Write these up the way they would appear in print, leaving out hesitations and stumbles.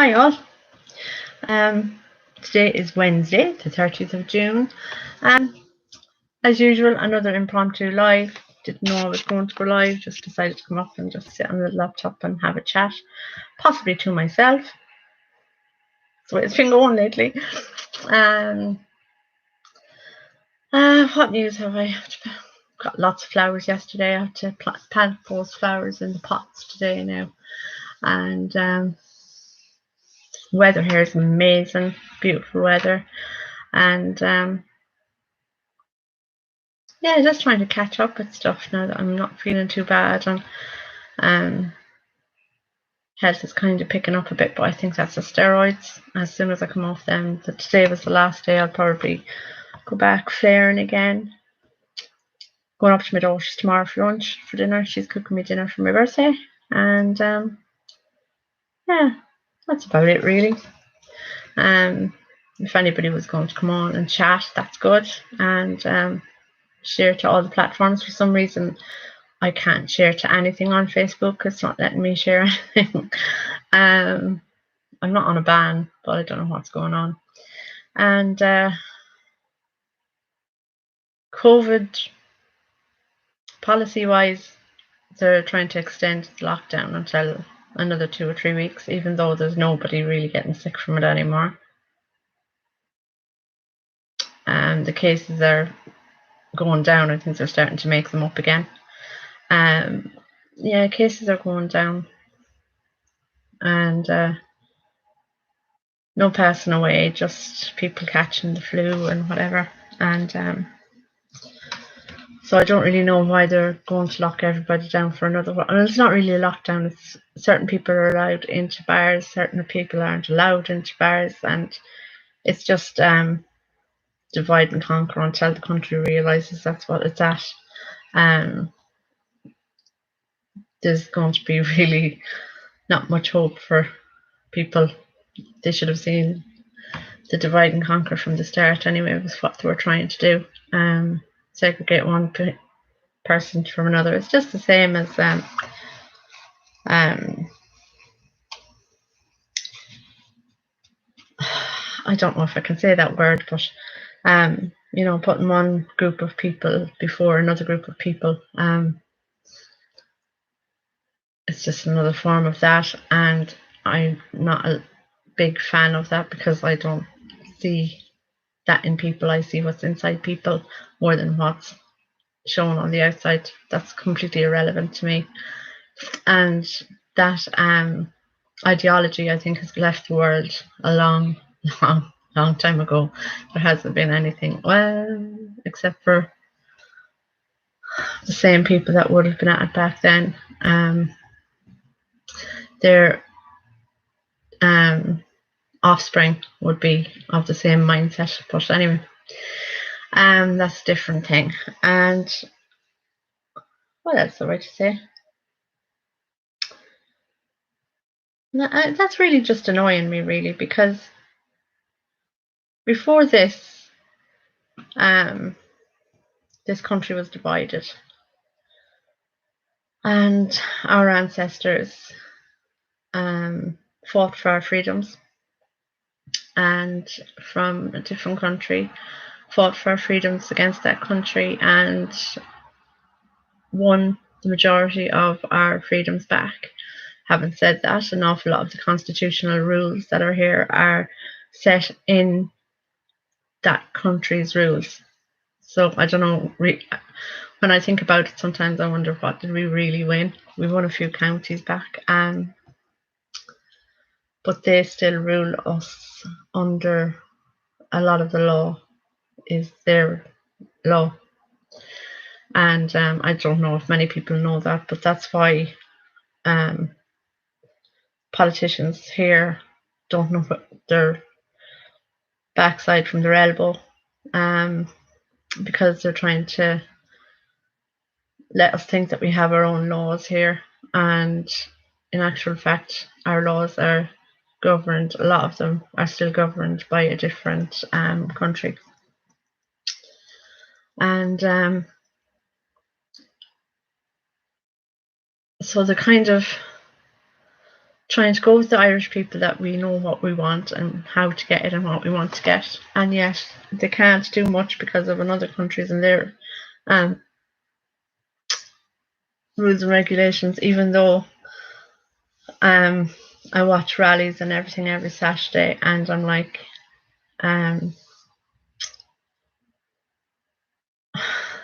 Hi all. Today is Wednesday, the 30th of June. As usual, another impromptu live. Didn't know I was going to go live, just decided to come up and just sit on the laptop and have a chat, possibly to myself. That's the way it's been going lately. What news have I? Got lots of flowers yesterday. I have to plant those flowers in the pots today now. And weather here is amazing, beautiful weather. And yeah, just trying to catch up with stuff now that I'm not feeling too bad, and health is kind of picking up a bit, but I think that's the steroids. As soon as I come off them, today was the last day, I'll probably go back flaring again. Going up to my daughter's tomorrow for dinner. She's cooking me dinner for my birthday, and yeah, that's about it really. If anybody was going to come on and chat, that's good, and share to all the platforms. For some reason I can't share to anything on Facebook. It's not letting me share anything. I'm not on a ban, but I don't know what's going on. And COVID policy wise, they're trying to extend the lockdown until another 2 or 3 weeks, even though there's nobody really getting sick from it anymore. And the cases are going down. I think they're starting to make them up again. Yeah, cases are going down, and no passing away, just people catching the flu and whatever. And so I don't really know why they're going to lock everybody down for another while. And it's not really a lockdown. It's certain people are allowed into bars, certain people aren't allowed into bars, and it's just divide and conquer until the country realises that's what it's at. There's going to be really not much hope for people. They should have seen the divide and conquer from the start anyway, was what they were trying to do. Segregate one person from another. It's just the same as I don't know if I can say that word, but putting one group of people before another group of people. It's just another form of that, and I'm not a big fan of that because I don't see that in people. I see what's inside people more than what's shown on the outside. That's completely irrelevant to me. And that ideology, I think, has left the world a long time ago. There hasn't been anything, well, except for the same people that would have been at it back then. Their offspring would be of the same mindset. But anyway, that's a different thing. And what else do I to say? That's really just annoying me, really, because before this, this country was divided, and our ancestors fought for our freedoms, and from a different country fought for our freedoms against that country and won the majority of our freedoms back. Having said that, an awful lot of the constitutional rules that are here are set in that country's rules. So I don't know, when I think about it, sometimes I wonder, what did we really win? We won a few counties back, but they still rule us under a lot of the law is their law. And I don't know if many people know that, but that's why politicians here don't know their backside from their elbow, because they're trying to let us think that we have our own laws here, and in actual fact our laws are governed, a lot of them are still governed by a different country. And so the kind of trying to go with the Irish people that we know what we want and how to get it and what we want to get, and yet they can't do much because of another countries and their rules and regulations. Even though I watch rallies and everything every Saturday, and I'm like,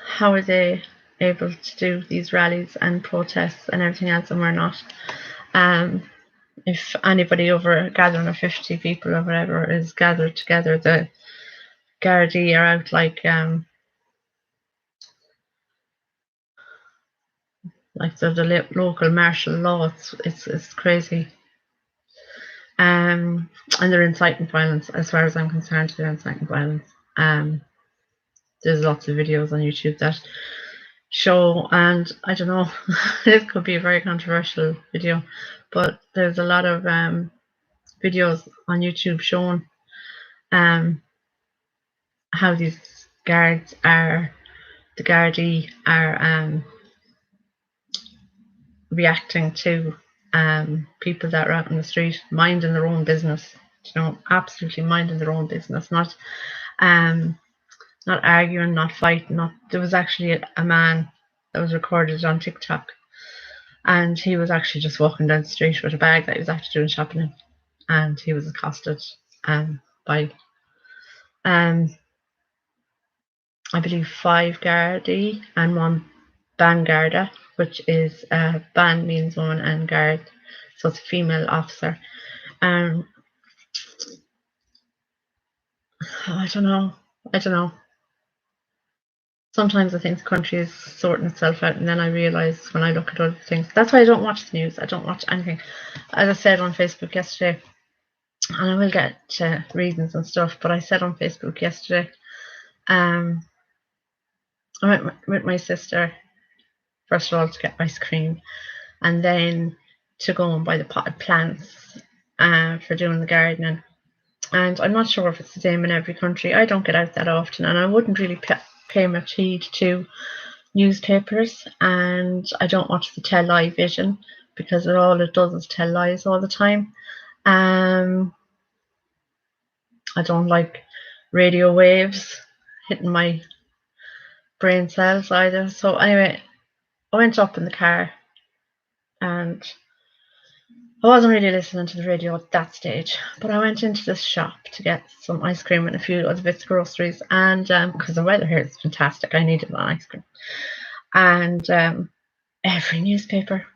how are they able to do these rallies and protests and everything else, and we're not? If anybody over a gathering of 50 people or whatever is gathered together, the Gardaí are out like the local martial law. It's crazy. And they're inciting violence. As far as I'm concerned, they're inciting violence. There's lots of videos on YouTube that show, and I don't know, this could be a very controversial video, but there's a lot of videos on YouTube showing how these guards are, the Gardaí are reacting to people that are out on the street minding their own business, absolutely minding their own business, not arguing, not fighting. There was actually a man that was recorded on TikTok, and he was actually just walking down the street with a bag that he was actually doing shopping in, and he was accosted by I believe 5 Gardaí and 1 Bangarda, which is ban means woman and guard, so it's a female officer. I don't know. Sometimes I think the country is sorting itself out, and then I realise when I look at other things. That's why I don't watch the news. I don't watch anything. As I said on Facebook yesterday, and I will get to reasons and stuff, but I said on Facebook yesterday, I went with my sister, first of all, to get ice cream, and then to go and buy the potted plants for doing the gardening. And I'm not sure if it's the same in every country. I don't get out that often, and I wouldn't really pay much heed to newspapers, and I don't watch the television because all it does is tell lies all the time. I don't like radio waves hitting my brain cells either. So anyway, I went up in the car, and I wasn't really listening to the radio at that stage, but I went into this shop to get some ice cream and a few other bits of groceries, and because the weather here is fantastic, I needed an ice cream. And every newspaper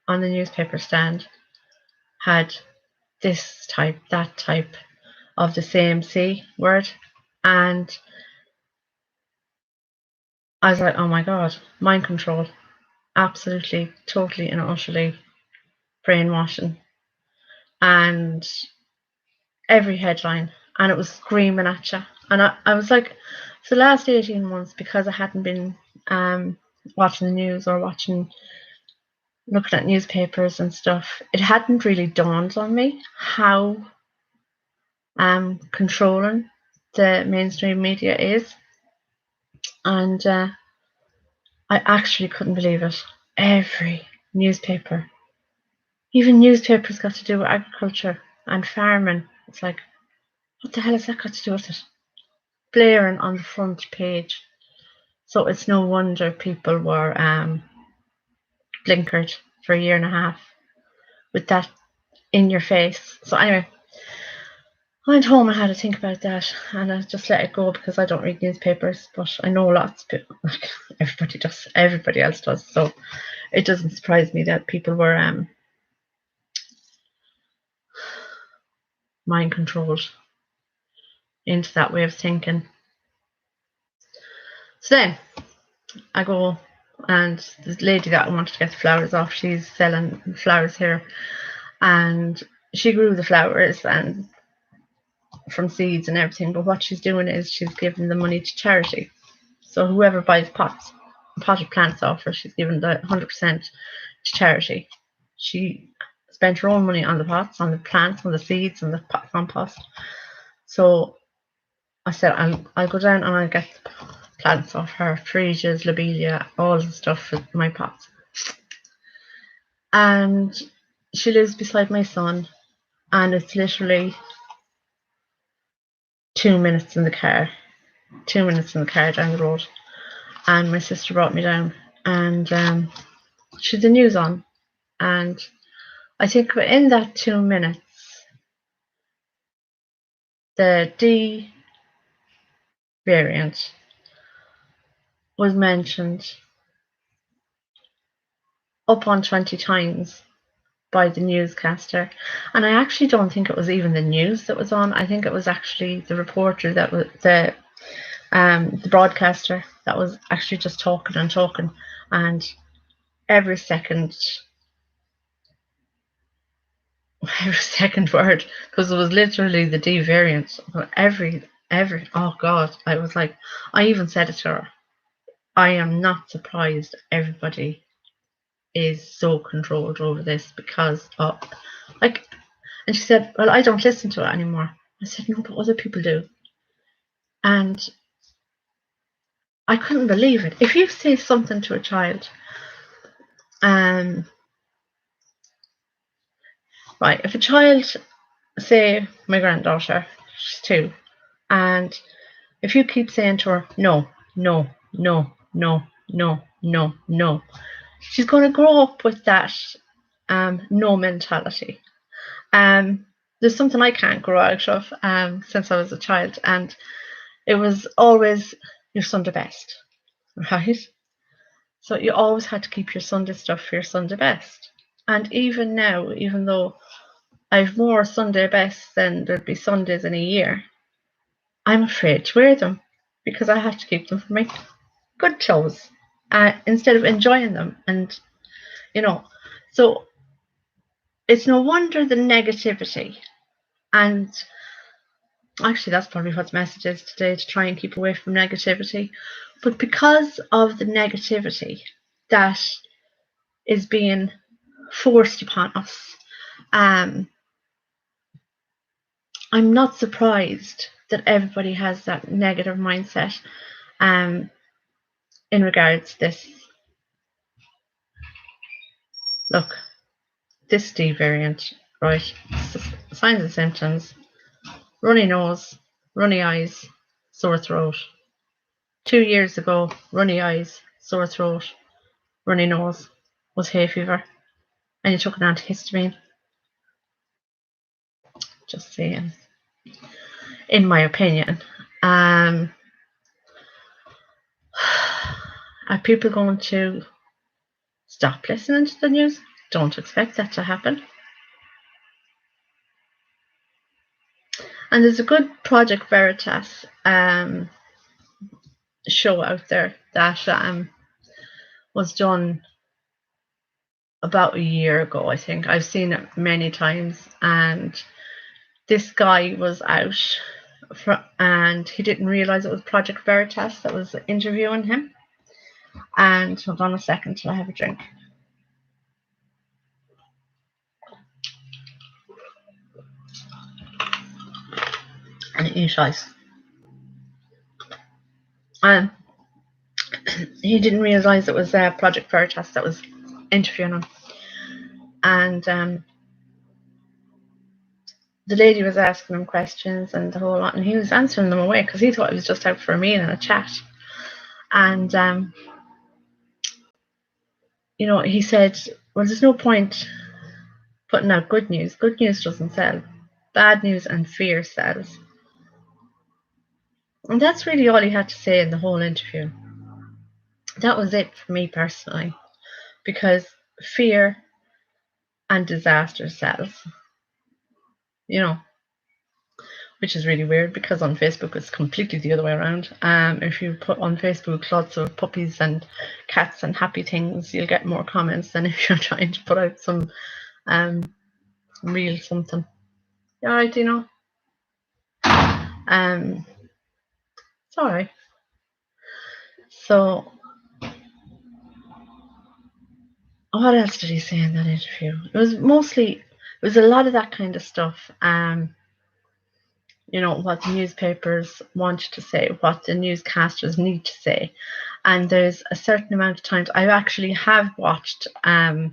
on the newspaper stand had this type, that type of the same C word, and I was like, oh my god, mind control, absolutely, totally and utterly brainwashing. And every headline, and it was screaming at you, and I was like, for the last 18 months, because I hadn't been watching the news or looking at newspapers and stuff, it hadn't really dawned on me how controlling the mainstream media is. And I actually couldn't believe it. Every newspaper, even newspapers got to do with agriculture and farming. It's like, what the hell has that got to do with it? Blaring on the front page. So it's no wonder people were blinkered for a year and a half with that in your face. So anyway, I went home and had to think about that, and I just let it go because I don't read newspapers, but I know lots of people, like everybody does, everybody else does. So it doesn't surprise me that people were mind controlled into that way of thinking. So then I go, and the lady that I wanted to get the flowers off, she's selling flowers here, and she grew the flowers and from seeds and everything, but what she's doing is she's giving the money to charity. So whoever buys potted plants off her, she's giving the 100% to charity. She spent her own money on the pots, on the plants, on the seeds, on the compost. So I said, I'll go down and I'll get plants off her, freesias, lobelia, all the stuff with my pots. And she lives beside my son, and it's literally 2 minutes in the car. 2 minutes in the car down the road. And my sister brought me down, and she's the news on. And I think in that 2 minutes, the D variant was mentioned up on 20 times by the newscaster. And I actually don't think it was even the news that was on. I think it was actually the reporter that was the broadcaster that was actually just talking and talking, and every second word, because it was literally the D variant. Every oh god, I was like, I even said it to her, I am not surprised everybody is so controlled over this because of, like, and she said, well, I don't listen to it anymore. I said, no, but other people do. And I couldn't believe it. If you say something to a child, right, if a child, say my granddaughter, she's 2, and if you keep saying to her, no, no, no, no, no, no, no, she's going to grow up with that no mentality. There's something I can't grow out of since I was a child, and it was always your Sunday best, right? So you always had to keep your Sunday stuff for your Sunday best. And even now, even though I've more Sunday bests than there'd be Sundays in a year, I'm afraid to wear them because I have to keep them for my good clothes instead of enjoying them. And, you know, so it's no wonder the negativity. And actually, that's probably what the message is today, to try and keep away from negativity. But because of the negativity that is being forced upon us, I'm not surprised that everybody has that negative mindset in regards to this. Look, this D variant, right? Signs and symptoms: runny nose, runny eyes, sore throat. 2 years ago, runny eyes, sore throat, runny nose was hay fever, and you took an antihistamine. Just saying. In my opinion, are people going to stop listening to the news? Don't expect that to happen. And there's a good Project Veritas show out there that was done about a year ago, I think. I've seen it many times, and this guy was out and he didn't realize it was Project Veritas that was interviewing him. And hold on a second till I have a drink. And eat ice. And he didn't realize it was Project Veritas that was interviewing him. And the lady was asking him questions and the whole lot, and he was answering them away because he thought he was just out for a meal and a chat. And you know, he said, well, there's no point putting out good news. Good news doesn't sell. Bad news and fear sells. And that's really all he had to say in the whole interview. That was it for me personally, because fear and disaster sells. You know, which is really weird because on Facebook it's completely the other way around. If you put on Facebook lots of puppies and cats and happy things, you'll get more comments than if you're trying to put out some real something. Yeah, right, you know. Sorry. So what else did he say in that interview? It was a lot of that kind of stuff. what the newspapers want to say, what the newscasters need to say. And there's a certain amount of times I actually have watched a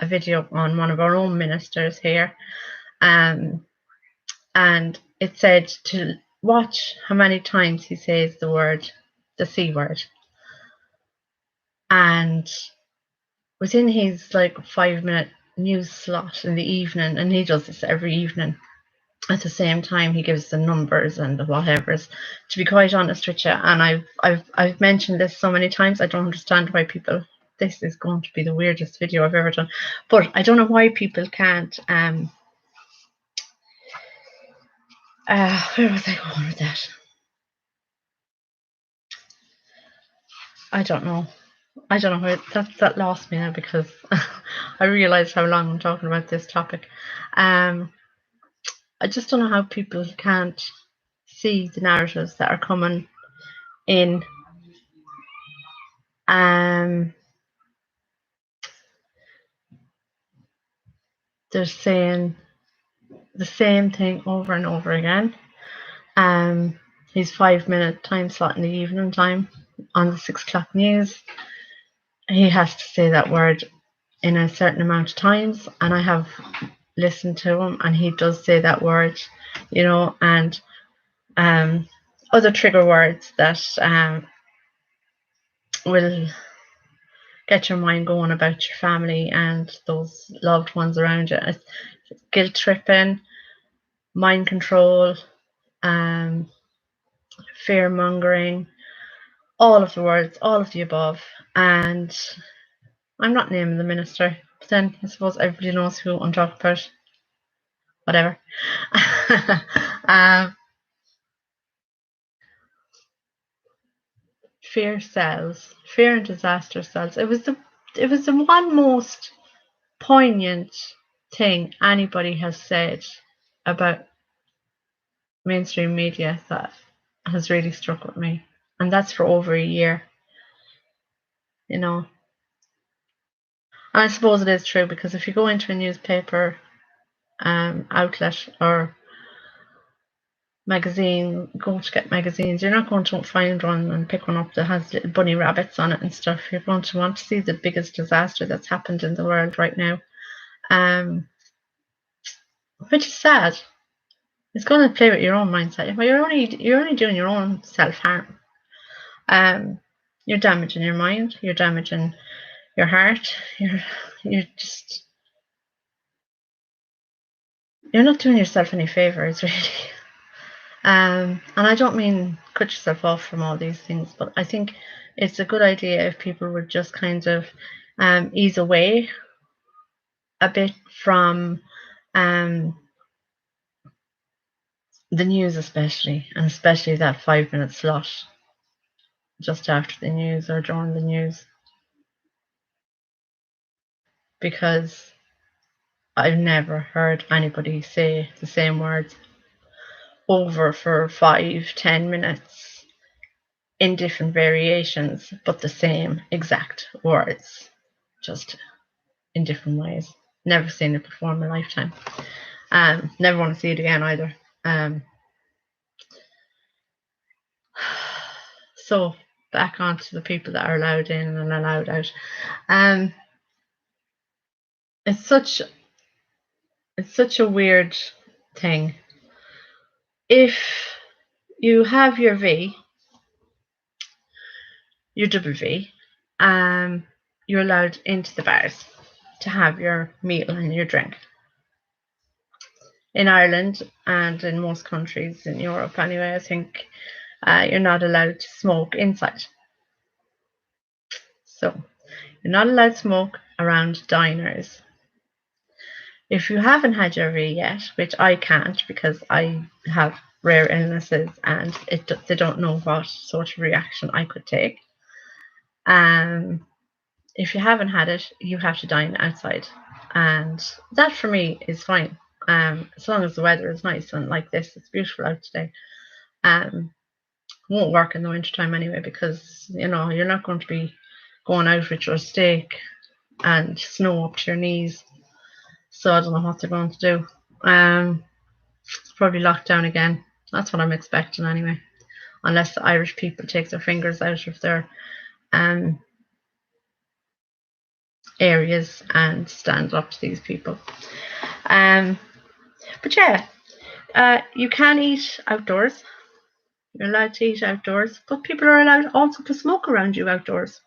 video on one of our own ministers here, and it said to watch how many times he says the C word. And within his 5-minute news slot in the evening, and he does this every evening, at the same time he gives the numbers and the whatevers. To be quite honest with you, and I've mentioned this so many times, I don't understand why people. This is going to be the weirdest video I've ever done, but I don't know why people can't. Where was I going with that? I don't know where that lost me now, because I realized how long I'm talking about this topic. I just don't know how people can't see the narratives that are coming in. They're saying the same thing over and over again. His 5-minute time slot in the evening time on the 6 o'clock news, he has to say that word in a certain amount of times, and I have listened to him, and he does say that word, and other trigger words that will get your mind going about your family and those loved ones around you. It's guilt tripping, mind control, fear mongering, all of the words, all of the above. And I'm not naming the minister, but then I suppose everybody knows who I'm talking about. Whatever. Fear sells. Fear and disaster sells. It was the one most poignant thing anybody has said about mainstream media that has really struck with me, and that's for over a year. And I suppose it is true, because if you go into a newspaper outlet or magazine, go to get magazines, you're not going to find one and pick one up that has little bunny rabbits on it and stuff. You're going to want to see the biggest disaster that's happened in the world right now, which is sad. It's going to play with your own mindset. But you're only doing your own self-harm. You're damaging your mind. You're damaging your heart. You're not doing yourself any favors, really. And I don't mean cut yourself off from all these things, but I think it's a good idea if people would just kind of ease away a bit from the news, especially that 5-minute slot just after the news or during the news, because I've never heard anybody say the same words over for 5-10 minutes in different variations, but the same exact words, just in different ways. Never seen it before in my lifetime. Never want to see it again either. So back onto the people that are allowed in and allowed out. It's such a weird thing. If you have your V, your W, you're allowed into the bars to have your meal and your drink. In Ireland and in most countries in Europe anyway, I think you're not allowed to smoke inside. So you're not allowed to smoke around diners. If you haven't had your V yet, which I can't because I have rare illnesses and they don't know what sort of reaction I could take. If you haven't had it, you have to dine outside, and that for me is fine. As long as the weather is nice, and like this, it's beautiful out today. Won't work in the wintertime anyway, because you're not going to be going out with your steak and snow up to your knees. So I don't know what they're going to do. It's probably locked down again. That's what I'm expecting anyway, unless the Irish people take their fingers out of their areas and stand up to these people. But yeah, you can eat outdoors. You're allowed to eat outdoors, but people are allowed also to smoke around you outdoors.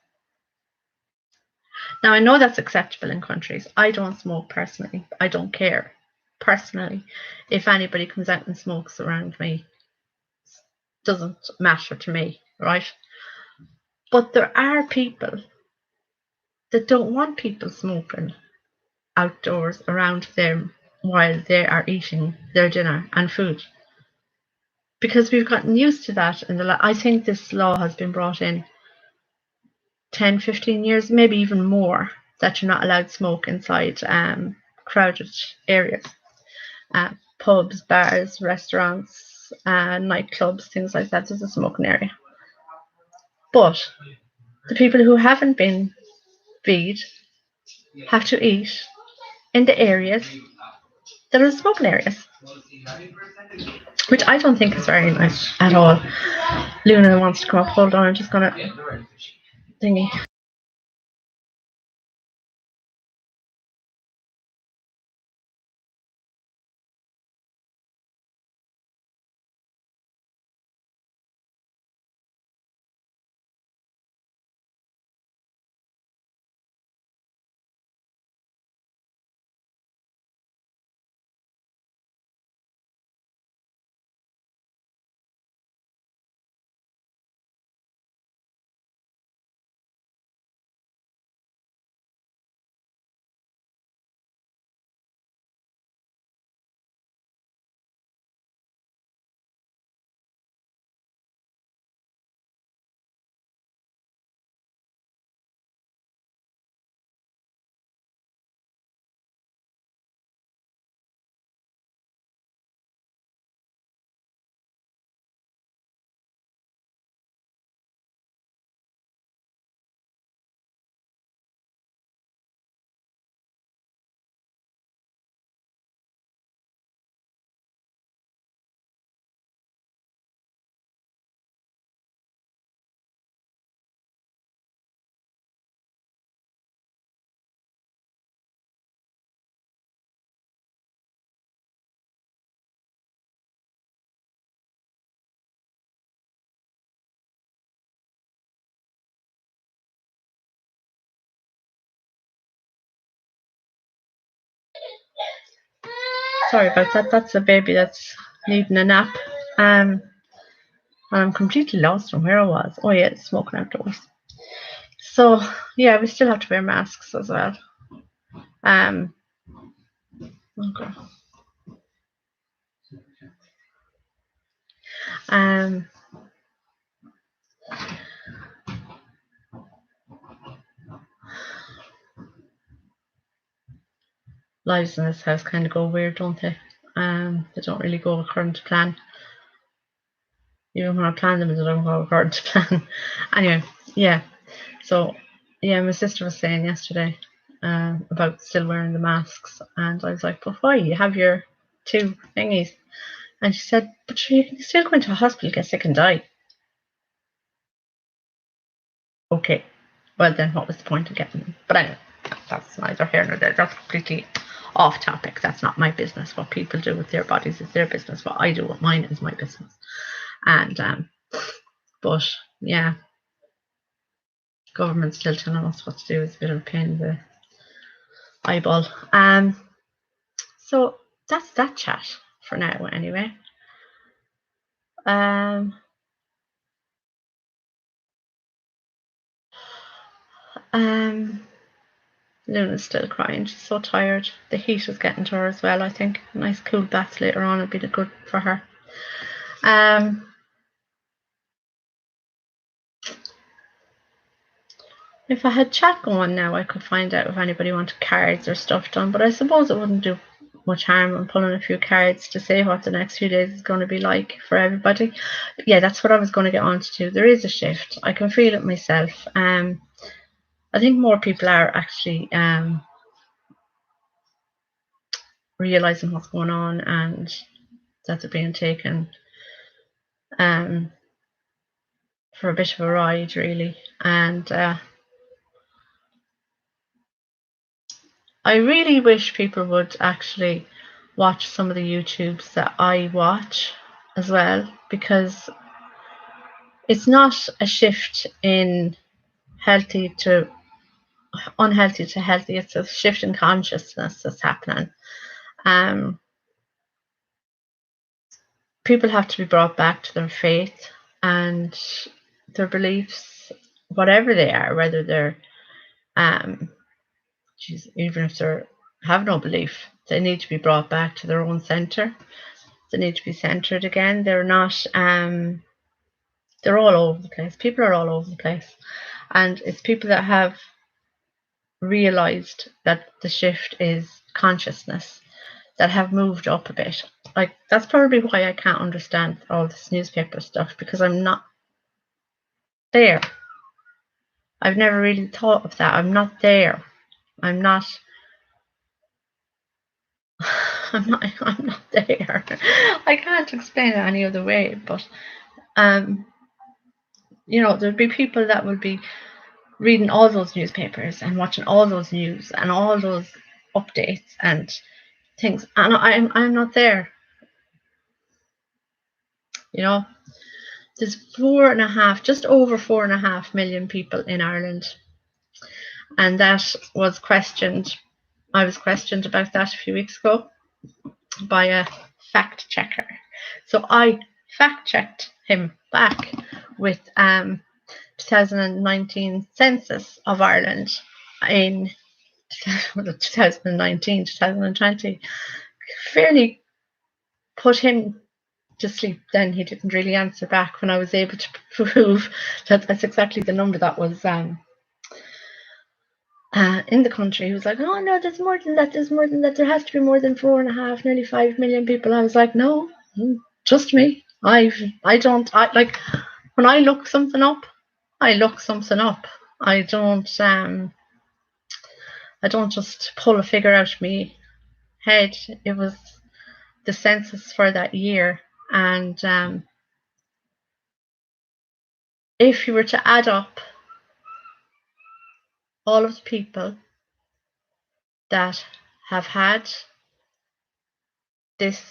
Now, I know that's acceptable in countries. I don't smoke personally. I don't care personally if anybody comes out and smokes around me. Doesn't matter to me, right? But there are people that don't want people smoking outdoors around them while they are eating their dinner and food. Because we've gotten used to that I think this law has been brought in 10, 15 years, maybe even more, that you're not allowed smoke inside crowded areas. Pubs, bars, restaurants, nightclubs, things like that. There's a smoking area. But the people who haven't been feed have to eat in the areas that are smoking areas, which I don't think is very nice at all. Luna wants to come up. Hold on, I'm just gonna thingy. Sorry about that. That's a baby that's needing a nap. And I'm completely lost on where I was. Oh yeah, it's smoking outdoors. So yeah, we still have to wear masks as well. Okay. Lives in this house kind of go weird, don't they? They don't really go according to plan. Even when I plan them, they don't go according to plan. Anyway, yeah. So, yeah, my sister was saying yesterday about still wearing the masks, and I was like, "But why? You have your two thingies." And she said, "But you can still go into a hospital, get sick, and die." Okay, well then, what was the point of getting them? But anyway, that's neither here nor there. That's completely off topic. That's not my business. What people do with their bodies is their business. What I do with mine is my business. And but yeah, government still telling us what to do is a bit of a pain in the eyeball. So that's that chat for now anyway. Luna's still crying. She's so tired. The heat is getting to her as well, I think. A nice cool bath later on would be good for her. If I had chat going now, I could find out if anybody wanted cards or stuff done, but I suppose it wouldn't do much harm in pulling a few cards to say what the next few days is going to be like for everybody. But yeah, that's what I was going to get on to do. There is a shift. I can feel it myself. I think more people are actually realizing what's going on and that they're being taken for a bit of a ride, really. And I really wish people would actually watch some of the YouTubes that I watch as well, because it's not a shift in healthy to unhealthy to healthy. It's a shift in consciousness that's happening. People have to be brought back to their faith and their beliefs, whatever they are, whether they're even if they have no belief, they need to be brought back to their own center. They need to be centered again. They're not they're all over the place. People are all over the place. And it's people that have realized that the shift is consciousness, that have moved up a bit. Like, that's probably why I can't understand all this newspaper stuff, because I'm not there. I've never really thought of that. I'm not there. I'm not there. I can't explain it any other way, but there'd be people that would be reading all those newspapers and watching all those news and all those updates and things, and I'm not there. There's just over 4.5 million people in Ireland, and that was questioned. I was questioned about that a few weeks ago by a fact checker. So I fact checked him back with 2019 census of Ireland in 2019, 2020. Fairly put him to sleep then. He didn't really answer back when I was able to prove that that's exactly the number that was in the country. He was like, oh no, there's more than that, there has to be more than 4.5, nearly 5 million people. I was like, no, just me. I like, when I look something up, I look something up. I don't just pull a figure out of my head. It was the census for that year, and if you were to add up all of the people that have had this,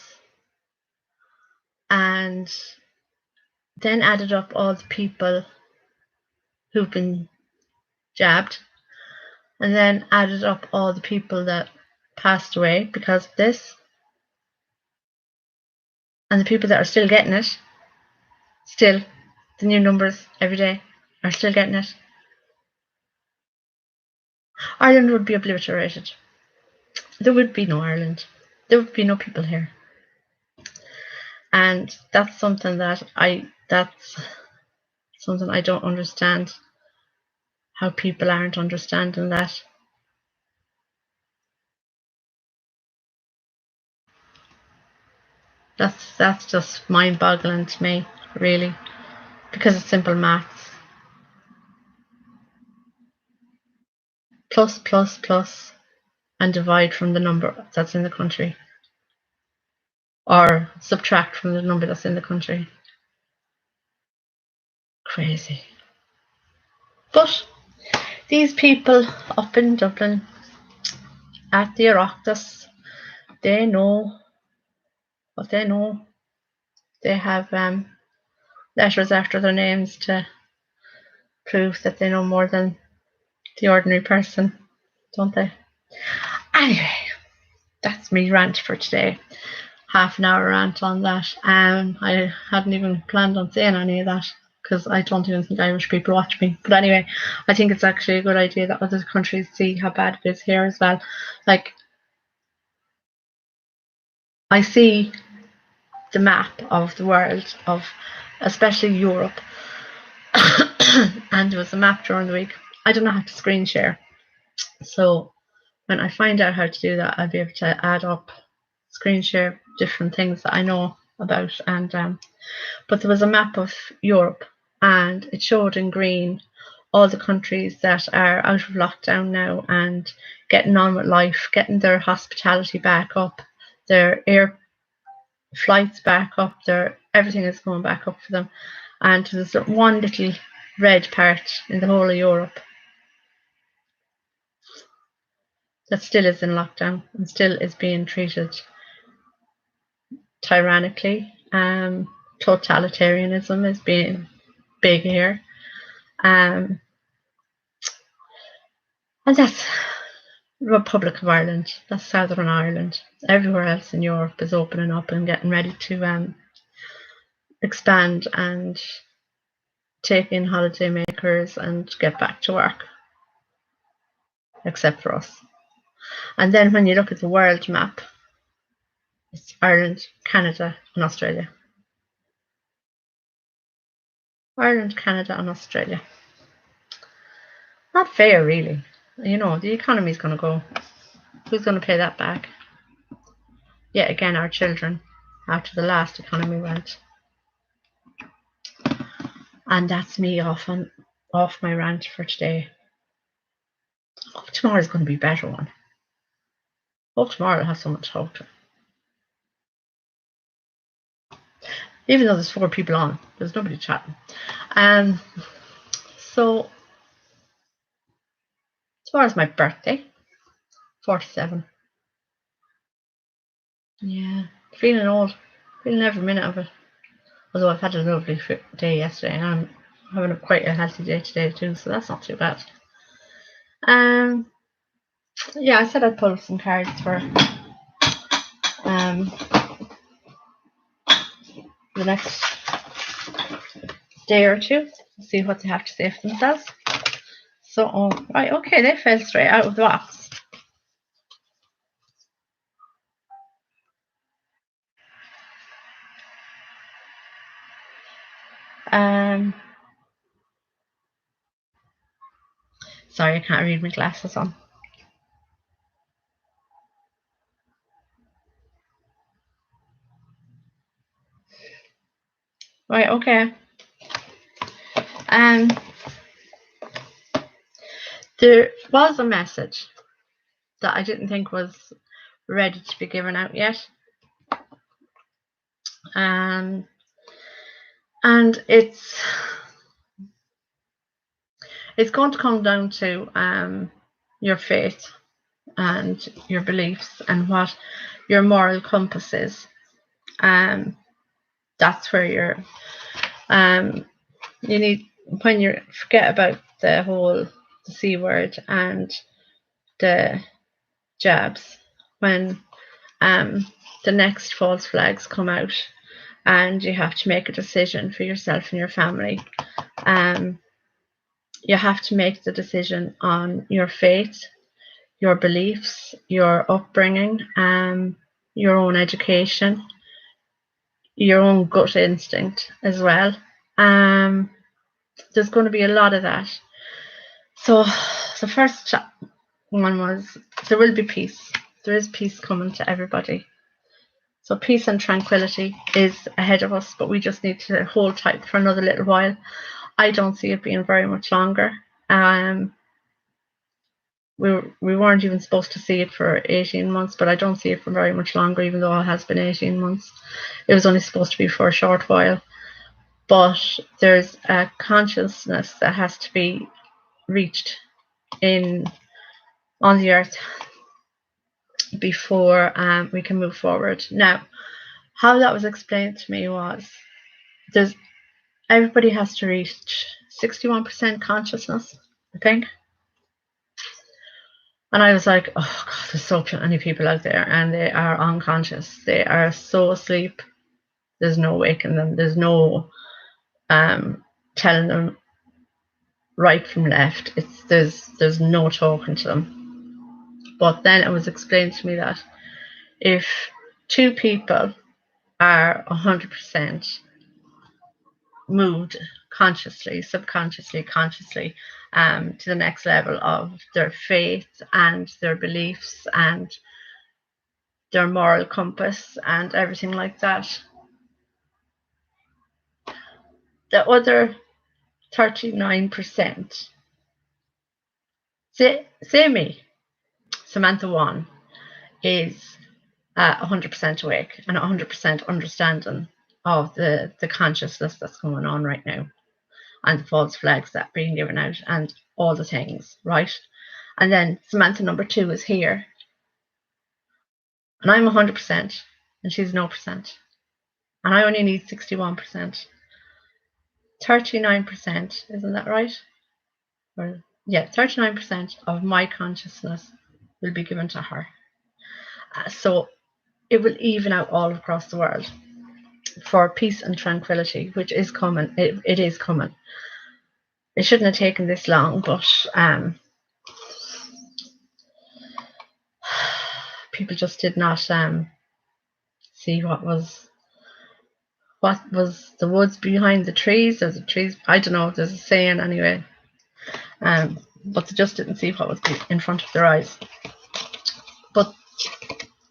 and then added up all the people who've been jabbed, and then added up all the people that passed away because of this, and the people that are still getting it, still, the new numbers every day are still getting it, Ireland would be obliterated. There would be no Ireland. There would be no people here. And that's something that I don't understand, how people aren't understanding that. That's just mind-boggling to me, really, because it's simple maths. Plus, and divide from the number that's in the country, or subtract from the number that's in the country. Crazy. But these people up in Dublin at the Oireachtas, they know what they know. They have letters after their names to prove that they know more than the ordinary person, don't they? Anyway, that's me rant for today. Half an hour rant on that. I hadn't even planned on saying any of that, because I don't even think Irish people watch me. But anyway, I think it's actually a good idea that other countries see how bad it is here as well. Like, I see the map of the world, of especially Europe, and there was a map during the week. I don't know how to screen share, so when I find out how to do that, I'll be able to add up, screen share different things that I know about. And but there was a map of Europe, and it showed in green all the countries that are out of lockdown now and getting on with life, getting their hospitality back up, their flights back up there, everything is going back up for them. And there's one little red part in the whole of Europe that still is in lockdown and still is being treated tyrannically. Totalitarianism is being big here. And that's Republic of Ireland, that's Southern Ireland. Everywhere else in Europe is opening up and getting ready to expand and take in holidaymakers and get back to work, except for us. And then when you look at the world map, it's Ireland, Canada, and Australia. Ireland, Canada, and Australia. Not fair, really. You know, the economy's going to go. Who's going to pay that back? Yet again, our children, after the last economy went. And that's me off my rant for today. Hope tomorrow's going to be a better one. Hope tomorrow I'll have someone to talk to. Even though there's 4 people on, there's nobody chatting. So tomorrow's my birthday, 47. Yeah, feeling old, feeling every minute of it. Although I've had a lovely day yesterday, and I'm having quite a healthy day today too, so that's not too bad. Yeah, I said I'd pull some cards for the next day or two, see what they have to say for themselves. So, right, okay, they fell straight out of the box. Sorry, I can't read my glasses on. Right, okay. There was a message that I didn't think was ready to be given out yet. And it's going to come down to your faith and your beliefs and what your moral compass is. That's where you're you need, when you forget about the C word and the jabs, when the next false flags come out and you have to make a decision for yourself and your family, you have to make the decision on your faith, your beliefs, your upbringing, your own education, your own gut instinct as well. There's going to be a lot of that. So the first one was, there will be peace. There is peace coming to everybody. So peace and tranquility is ahead of us, but we just need to hold tight for another little while. I don't see it being very much longer. We weren't even supposed to see it for 18 months, but I don't see it for very much longer, even though it has been 18 months. It was only supposed to be for a short while. But there's a consciousness that has to be reached on the earth before we can move forward. Now, how that was explained to me was, everybody has to reach 61% consciousness, I think. And I was like, oh God, there's so many people out there and they are unconscious. They are so asleep. There's no waking them. There's no telling them right from left. There's no talking to them. But then it was explained to me that if 2 people are 100% moved consciously, subconsciously, consciously, to the next level of their faith and their beliefs and their moral compass and everything like that, the other 39%, say me, Samantha 1, is 100% awake and 100% understanding of the consciousness that's going on right now, and the false flags that are being given out, and all the things, right? And then Samantha number 2 is here, and I'm 100%, and she's 0%, and I only need 61%. 39%, isn't that right? Or, yeah, 39% of my consciousness will be given to her. So it will even out all across the world for peace and tranquility, which is coming. It is coming. It shouldn't have taken this long, but people just did not see what was the woods behind the trees, or the trees. I don't know. There's a saying anyway. But they just didn't see what was in front of their eyes. But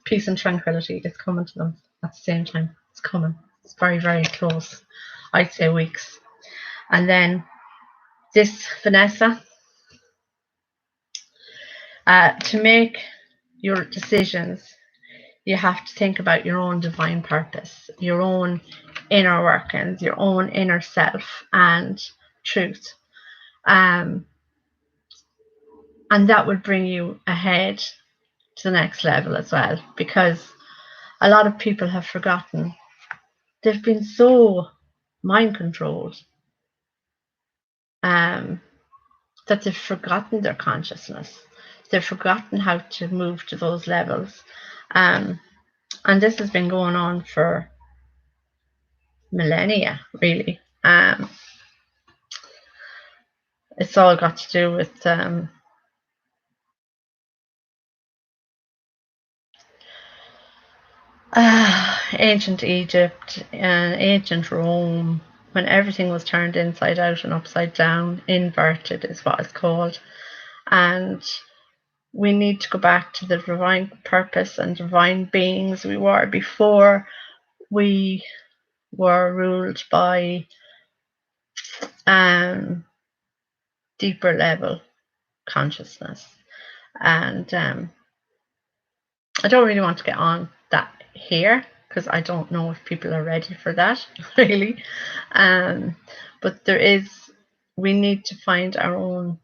peace and tranquility is coming to them at the same time. It's coming. It's very, very close. I'd say weeks. And then this Vanessa, to make your decisions, you have to think about your own divine purpose, your own inner workings, your own inner self and truth. And that would bring you ahead to the next level as well, because a lot of people have forgotten. They've been so mind controlled that they've forgotten their consciousness. They've forgotten how to move to those levels. And this has been going on for millennia, really. It's all got to do with ancient Egypt and ancient Rome, when everything was turned inside out and upside down. Inverted is what it's called. And we need to go back to the divine purpose and divine beings we were before we were ruled by deeper level consciousness. And I don't really want to get on that here, because I don't know if people are ready for that, really. But we need to find our own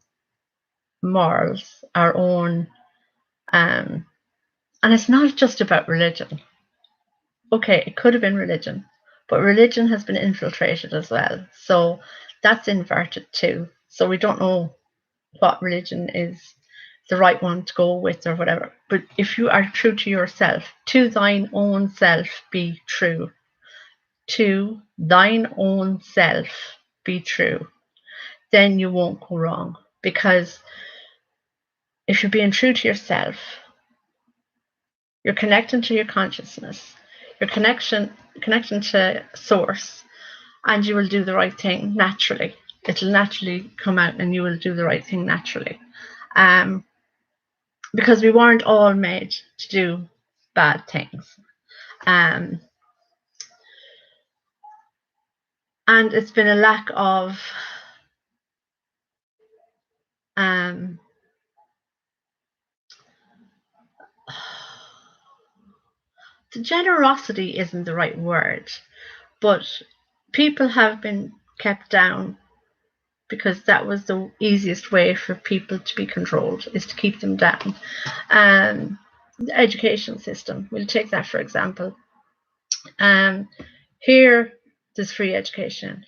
morals, our own, and it's not just about religion. Okay, it could have been religion, but religion has been infiltrated as well. So that's inverted too. So we don't know what religion is the right one to go with or whatever. But if you are true to yourself, to thine own self be true. To thine own self be true. Then you won't go wrong. Because if you're being true to yourself, you're connecting to your consciousness, you're connecting to source, and you will do the right thing naturally. It'll naturally come out and you will do the right thing naturally. Because we weren't all made to do bad things. And it's been a lack of the generosity isn't the right word, but people have been kept down because that was the easiest way for people to be controlled, is to keep them down. The education system, we'll take that for example. Here there's free education.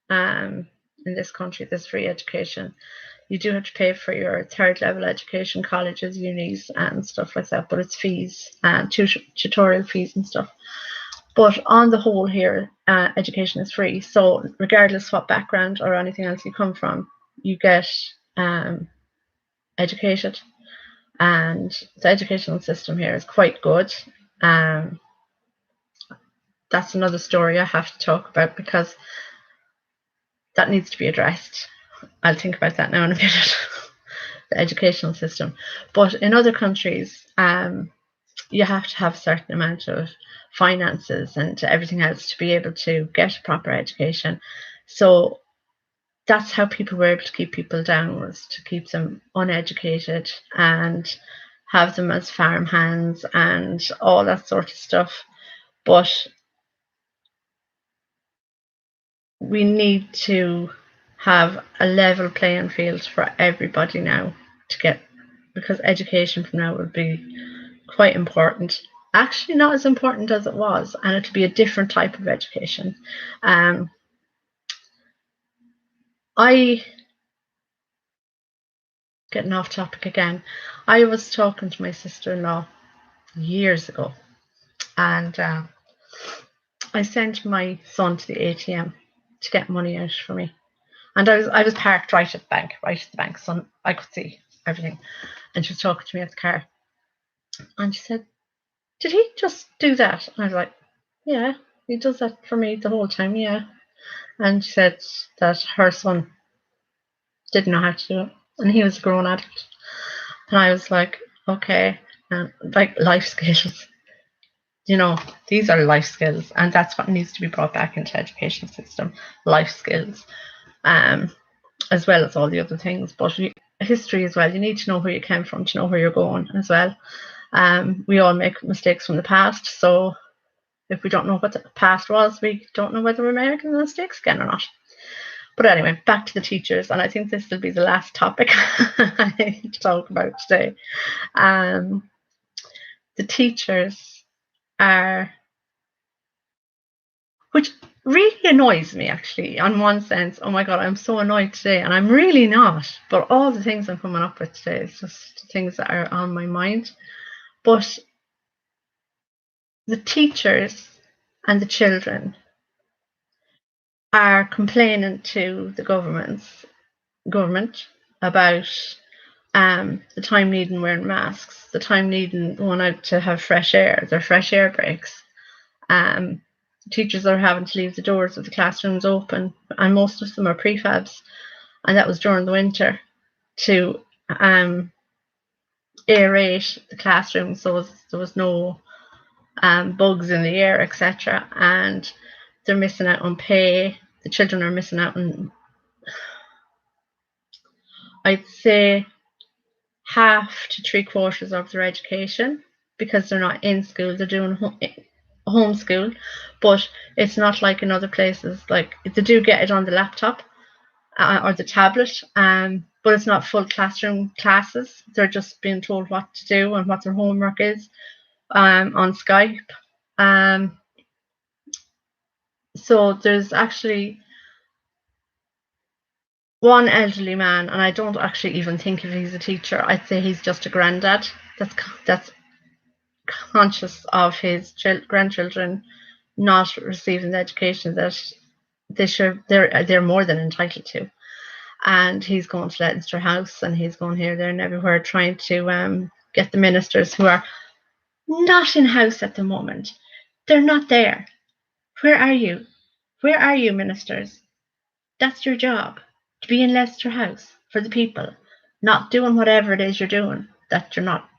In this country there's free education. You do have to pay for your third level education, colleges, unis and stuff like that, but it's fees and tutorial fees and stuff. But on the whole here, education is free. So regardless what background or anything else you come from, you get educated. And the educational system here is quite good. That's another story I have to talk about, because that needs to be addressed. I'll think about that now in a minute. The educational system. But in other countries, you have to have a certain amount of finances and everything else to be able to get a proper education. So that's how people were able to keep people down, was to keep them uneducated and have them as farm hands and all that sort of stuff. But we need to have a level playing field for everybody now to get, because education from now would be quite important. Actually, not as important as it was, and it'll be a different type of education. I getting off topic again. I was talking to my sister-in-law years ago, and I sent my son to the ATM to get money out for me. And I was parked right at the bank, so I could see everything. And she was talking to me at the car. And she said, "Did he just do that?" And I was like, "Yeah, he does that for me the whole time, yeah." And she said that her son didn't know how to do it, and he was a grown adult. And I was like, okay, like life skills. You know, these are life skills, and that's what needs to be brought back into the education system, life skills, as well as all the other things. But history as well, you need to know where you came from to know where you're going as well. We all make mistakes from the past, so if we don't know what the past was, we don't know whether we're making mistakes again or not. But anyway, back to the teachers, and I think this will be the last topic I need to talk about today. The teachers are, which really annoys me actually, on one sense. Oh my God, I'm so annoyed today, and I'm really not. But all the things I'm coming up with today is just things that are on my mind. But the teachers and the children are complaining to the government about the time needing wearing masks, the time needing going out to have fresh air, their fresh air breaks. Teachers are having to leave the doors of the classrooms open, and most of them are prefabs, and that was during the winter, to aerate the classroom so there was no bugs in the air, etc. And they're missing out on pay. The children are missing out on, I'd say, half to 3/4 of their education, because they're not in school, they're doing homeschool. But it's not like in other places, like they do get it on the laptop or the tablet, but it's not full classroom classes. They're just being told what to do and what their homework is on Skype. So there's actually one elderly man, and I don't actually even think if he's a teacher. I'd say he's just a granddad that's conscious of his grandchildren not receiving the education that they're more than entitled to. And he's going to Leinster House, and he's going here, there, and everywhere, trying to get the ministers, who are not in house at the moment. They're not there. Where are you? Where are you, ministers? That's your job, to be in Leinster House for the people, not doing whatever it is you're doing, that you're not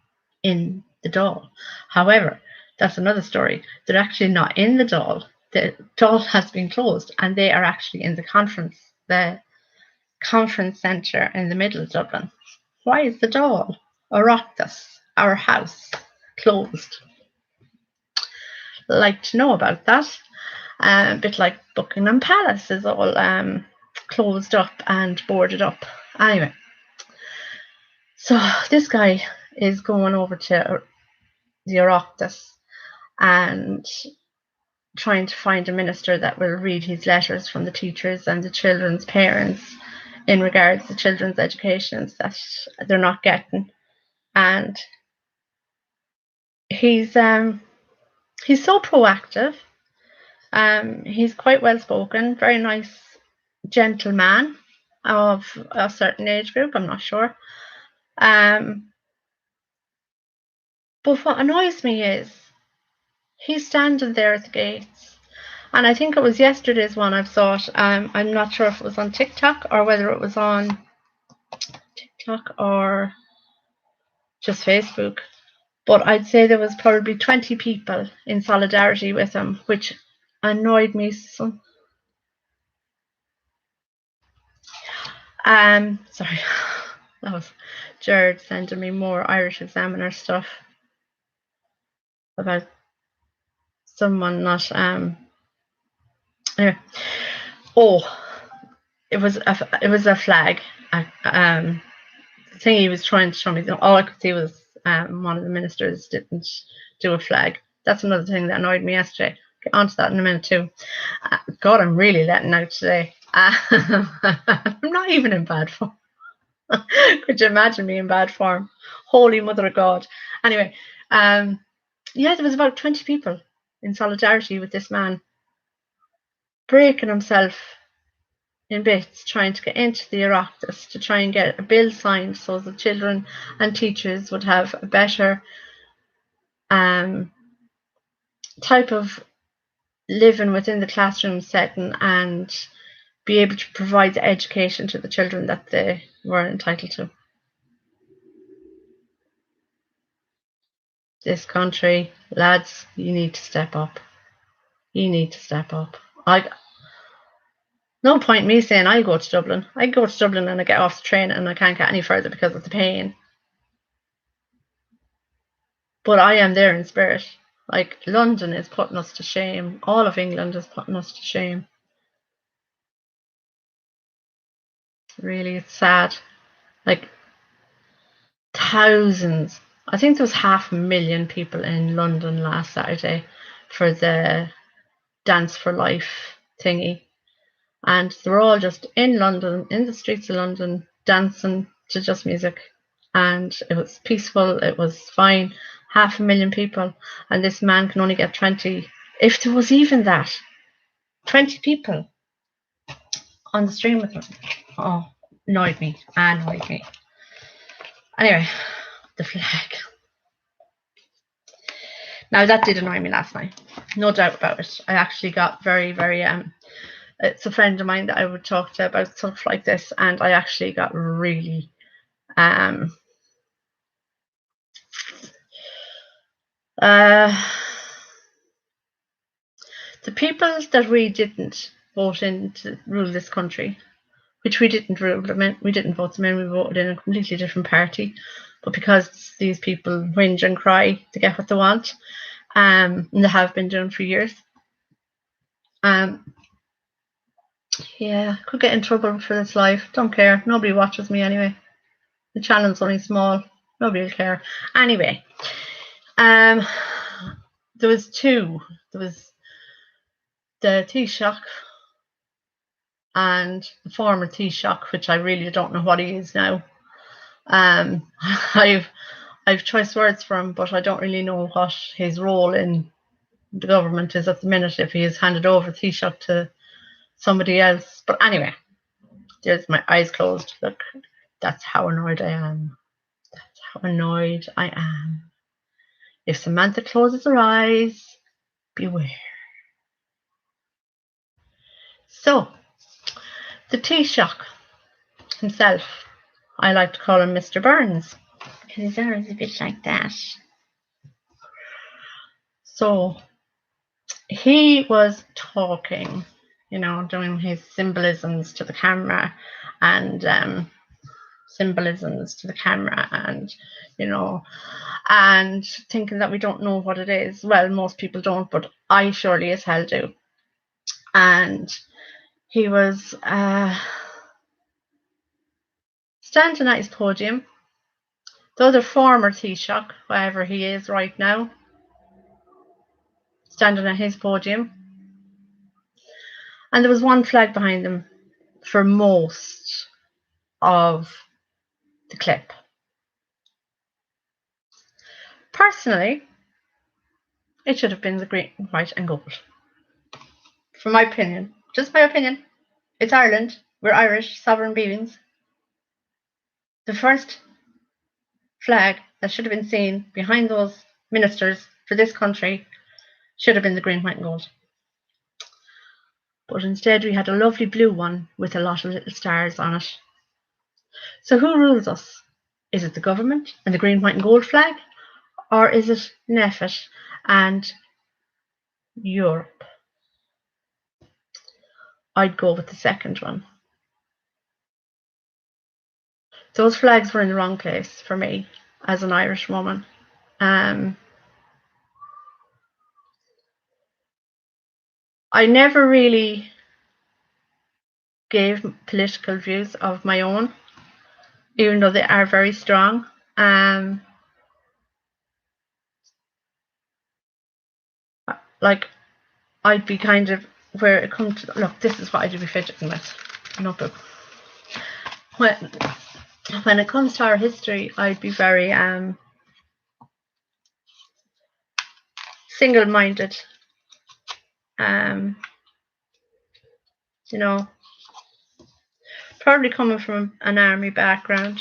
in the Dáil. However, that's another story. They're actually not in the Dáil. The Dáil has been closed, and they are actually in the conference centre in the middle of Dublin. Why is the Dáil, Oireachtas, our house, closed? I'd like to know about that. A bit like Buckingham Palace is all closed up and boarded up. Anyway, so this guy is going over to the Oireachtas and trying to find a minister that will read his letters from the teachers and the children's parents in regards to children's educations that they're not getting. And he's so proactive. He's quite well spoken, very nice gentleman of a certain age group, I'm not sure. But what annoys me is he's standing there at the gates, and I think it was yesterday's one I saw it. I'm not sure if it was on TikTok or whether it was on TikTok or just Facebook, but I'd say there was probably 20 people in solidarity with him, which annoyed me some. Sorry. That was Jared sending me more Irish Examiner stuff about someone not anyway. Oh, it was a flag. The thing he was trying to show me, all I could see was one of the ministers didn't do a flag. That's another thing that annoyed me yesterday. Get onto that in a minute too. God, I'm really letting out today. I'm not even in bad form. Could you imagine me in bad form? Holy Mother of God. Anyway, yeah, there was about 20 people in solidarity with this man, breaking himself in bits, trying to get into the Oireachtas to try and get a bill signed so the children and teachers would have a better type of living within the classroom setting and be able to provide the education to the children that they were entitled to. This country, lads, you need to step up. You need to step up. No point me saying I go to Dublin. I go to Dublin and I get off the train and I can't get any further because of the pain. But I am there in spirit. Like, London is putting us to shame. All of England is putting us to shame. Really, it's sad. Like, thousands. I think there was 500,000 people in London last Saturday for the Dance for Life thingy. And they were all just in London, in the streets of London, dancing to just music. And it was peaceful, it was fine. 500,000 people. And this man can only get 20. If there was even that, 20 people on the stream with him. Oh, annoyed me. Anyway, the flag. Now, that did annoy me last night. No doubt about it. I actually got very, very it's a friend of mine that I would talk to about stuff like this, and I actually got really the people that we didn't vote in to rule this country, which we didn't rule them in, we didn't vote them in, we voted in a completely different party, but because these people whinge and cry to get what they want, and they have been doing for years, yeah, could get in trouble for this life. Don't care. Nobody watches me anyway. The channel's only small. Nobody will care. Anyway, there was two. There was the Taoiseach and the former Taoiseach, which I really don't know what he is now. I've choice words for him, but I don't really know what his role in the government is at the minute, if he has handed over Taoiseach to somebody else. But anyway, there's my eyes closed. Look, that's how annoyed I am. That's how annoyed I am. If Samantha closes her eyes, beware. So, the Taoiseach himself, I like to call him Mr. Burns, because his hair is a bit like that. So, he was talking, doing his symbolisms to the camera and and thinking that we don't know what it is. Well, most people don't, but I surely as hell do. And he was standing at his podium. The other former Taoiseach, wherever he is right now, standing at his podium. And there was one flag behind him for most of the clip. Personally, it should have been the green, white and gold. For my opinion, just my opinion, it's Ireland, we're Irish, sovereign beings. The first flag that should have been seen behind those ministers for this country should have been the green, white and gold. But instead we had a lovely blue one with a lot of little stars on it. So who rules us? Is it the government and the green, white and gold flag? Or is it NPHET and Europe? I'd go with the second one. those flags were in the wrong place for me as an Irish woman. I never really gave political views of my own, even though they are very strong. Like, I'd be kind of, where it comes to, look, this is what I'd be fidgeting with. No, but when it comes to our history, I'd be very single-minded. You know, probably coming from an army background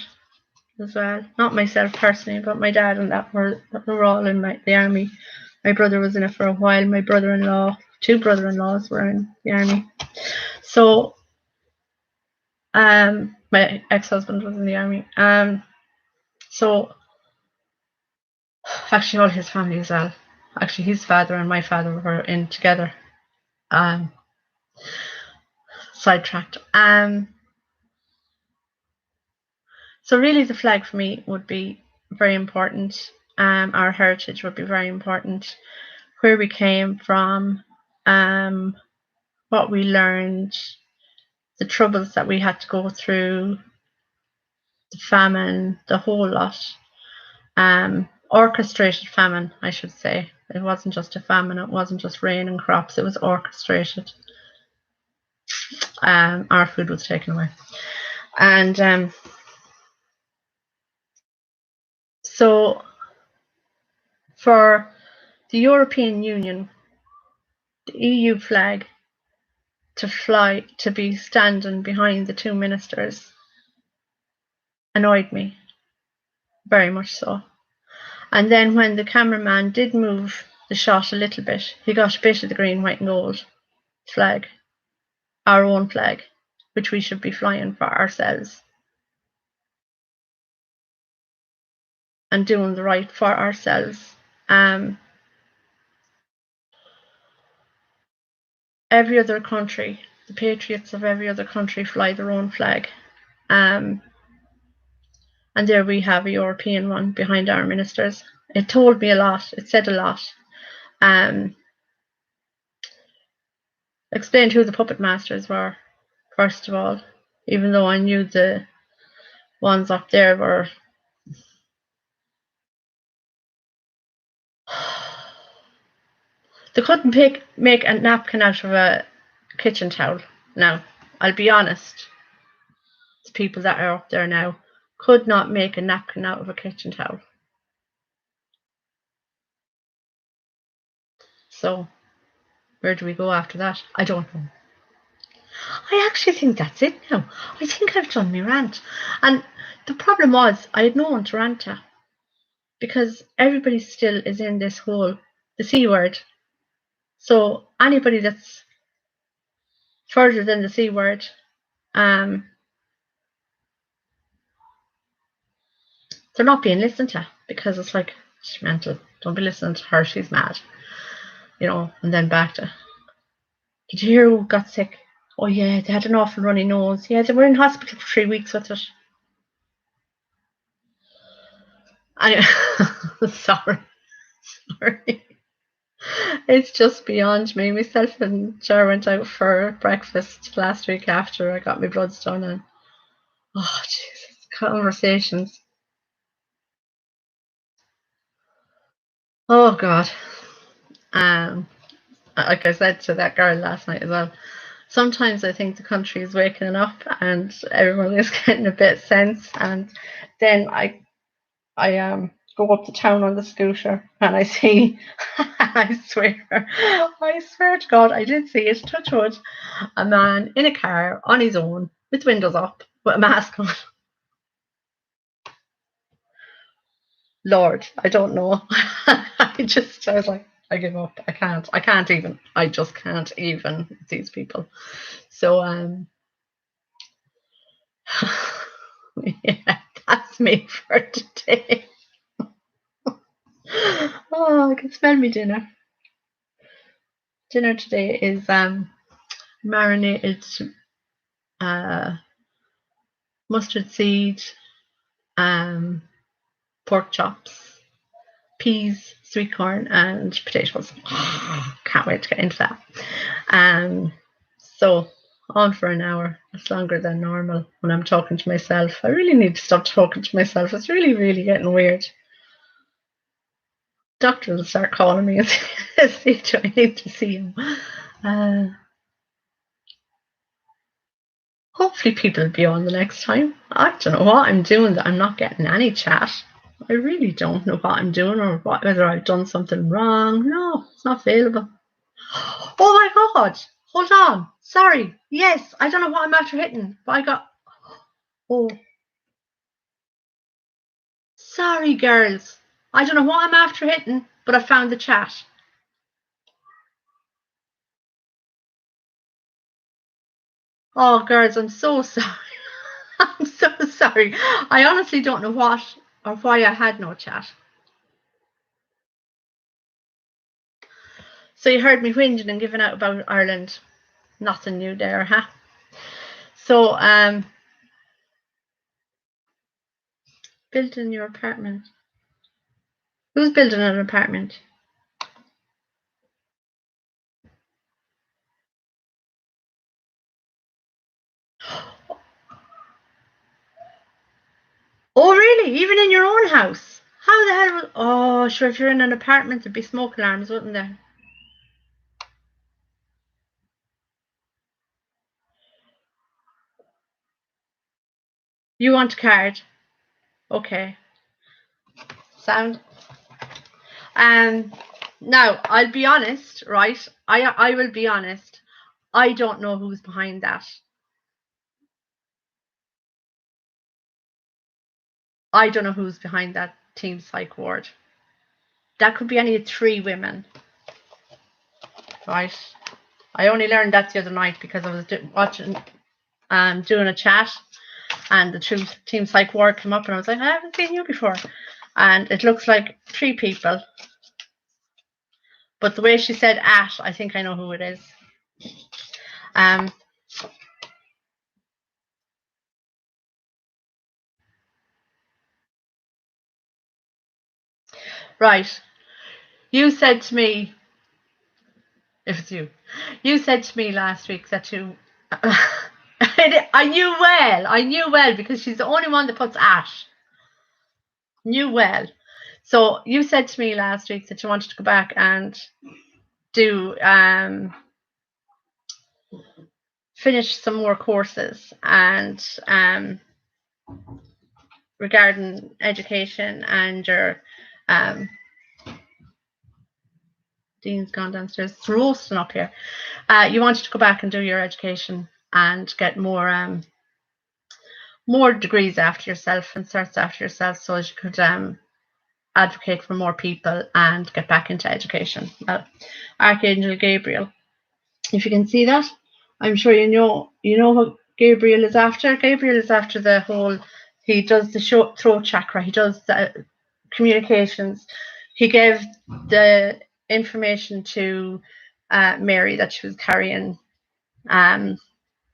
as well. Not myself personally, but my dad and that were all in the army. My brother was in it for a while. My brother-in-law, 2 brother-in-laws were in the army. So, my ex-husband was in the army. So, actually, all his family as well. Actually, his father and my father were in together. Sidetracked. So really, the flag for me would be very important. Our heritage would be very important. Where we came from, what we learned, the troubles that we had to go through, the famine, the whole lot. Orchestrated famine, I should say. It wasn't just a famine. It wasn't just rain and crops. It was orchestrated. Our food was taken away. And so for the European Union, the EU flag to be standing behind the 2 ministers annoyed me, very much so. And then when the cameraman did move the shot a little bit, he got a bit of the green, white and gold flag, our own flag, which we should be flying for ourselves and doing the right for ourselves. Every other country, the patriots of every other country fly their own flag. And there we have a European one behind our ministers. It told me a lot. It said a lot. Explained who the puppet masters were, first of all, even though I knew the ones up there were they couldn't make a napkin out of a kitchen towel. Now, I'll be honest, the people that are up there now could not make a napkin out of a kitchen towel. So, where do we go after that? I don't know. I actually think that's it now. I think I've done my rant. And the problem was, I had no one to rant to. Because everybody still is in this whole, the C word. So anybody that's further than the C word, they're not being listened to, because it's like, she's mental. Don't be listening to her, she's mad. You know, and then back to, did you hear who got sick? Oh yeah, they had an awful runny nose. Yeah, they were in hospital for 3 weeks with it. Anyway, sorry. It's just beyond me. Myself and Jar went out for breakfast last week after I got my bloods done, and oh Jesus, conversations. Oh God. Like I said to that girl last night as well, sometimes I think the country is waking up and everyone is getting a bit sense, and then I go up to town on the scooter and I see, I swear to God, I did see it, touch wood, a man in a car on his own with windows up with a mask on. Lord, I don't know. I was like, I give up. I just can't even with these people. So, yeah, that's me for today. Oh, I can smell me dinner. Dinner today is marinated mustard seed, pork chops, peas, sweet corn, and potatoes. Can't wait to get into that. So on for an hour. It's longer than normal when I'm talking to myself. I really need to stop talking to myself. It's really, really getting weird. Doctor will start calling me and say, I need to see him. Hopefully people will be on the next time. I don't know what I'm doing that I'm not getting any chat. I really don't know what I'm doing or whether I've done something wrong. No, it's not available. Oh my God. Hold on. Sorry. Yes, I don't know what I'm after hitting, but I got... Oh. Sorry, girls. I don't know what I'm after hitting, but I found the chat. Oh, girls, I'm so sorry. I'm so sorry. I honestly don't know what or why I had no chat. So you heard me whinging and giving out about Ireland. Nothing new there, huh? So, building your apartment. Who's building an apartment? Oh, really? Even in your own house? How the hell was... Oh, sure, if you're in an apartment, there'd be smoke alarms, wouldn't there? You want a card? Okay. Sound? Now, I'll be honest, right? I will be honest. I don't know who's behind that. I don't know who's behind that Team Psych ward. That could be any 3 women. Right? I only learned that the other night because I was watching, doing a chat, and the Team Psych ward came up, and I was like, I haven't seen you before. And it looks like 3 people. But the way she said at, I think I know who it is. Right. You said to me, if it's you said to me last week that you... I knew well because she's the only one that puts at. Knew well. So you said to me last week that you wanted to go back and do finish some more courses and regarding education and your Dean's gone downstairs. It's roasting up here. You wanted to go back and do your education and get more degrees after yourself and certs after yourself, so as you could advocate for more people and get back into education. Well, Archangel Gabriel, if you can see that, I'm sure you know what Gabriel is after. Gabriel is after the whole, he does the throat chakra, he does the communications. He gave the information to Mary that she was carrying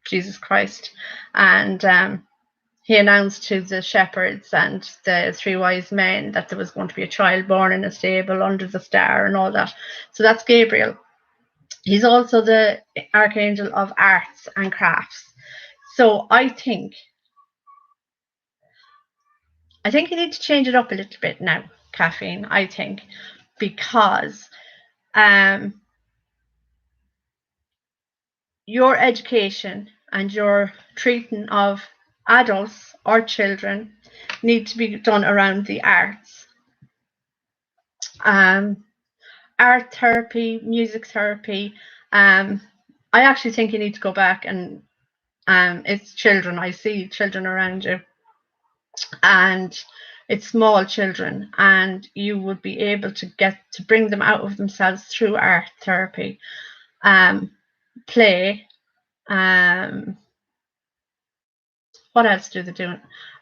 Jesus Christ, and he announced to the shepherds and the 3 wise men that there was going to be a child born in a stable under the star and all that. So that's Gabriel. He's also the archangel of arts and crafts. So I think you need to change it up a little bit now, Caffeine, I think, because your education and your treating of adults or children need to be done around the arts. Art therapy, music therapy. I actually think you need to go back and it's children. I see children around you, and it's small children, and you would be able to bring them out of themselves through art therapy, play. What else do they do?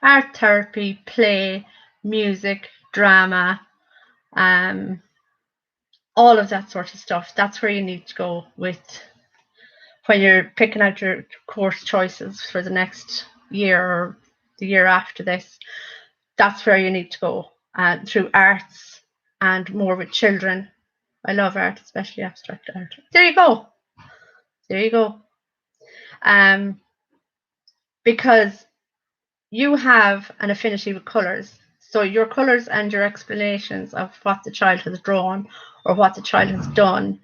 Art therapy, play, music, drama, all of that sort of stuff. That's where you need to go with when you're picking out your course choices for the next year or the year after this. that's where you need to go, through arts and more with children. I love art, especially abstract art. There you go. There you go. Because you have an affinity with colours. So your colours and your explanations of what the child has drawn or what the child has done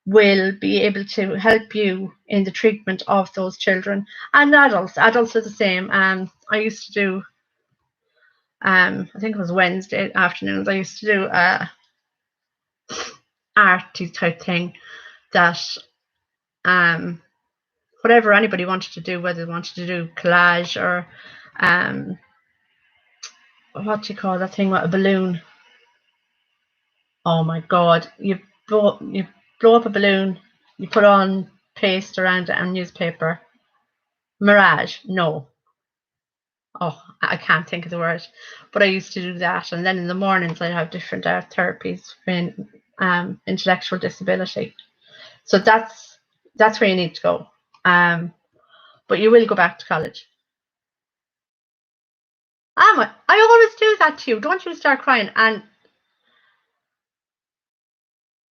will be able to help you in the treatment of those children and adults. Adults are the same. I used to do, I think it was Wednesday afternoons, I used to do a arty type thing that whatever anybody wanted to do, whether they wanted to do collage or what do you call that thing with a balloon? Oh my god, you blow up a balloon, you put on paste around it and newspaper. Mirage, no. Oh, I can't think of the word, but I used to do that. And then in the mornings, I'd have different art therapies in intellectual disability. So that's where you need to go. But you will go back to college. I always do that to you. Don't you start crying. And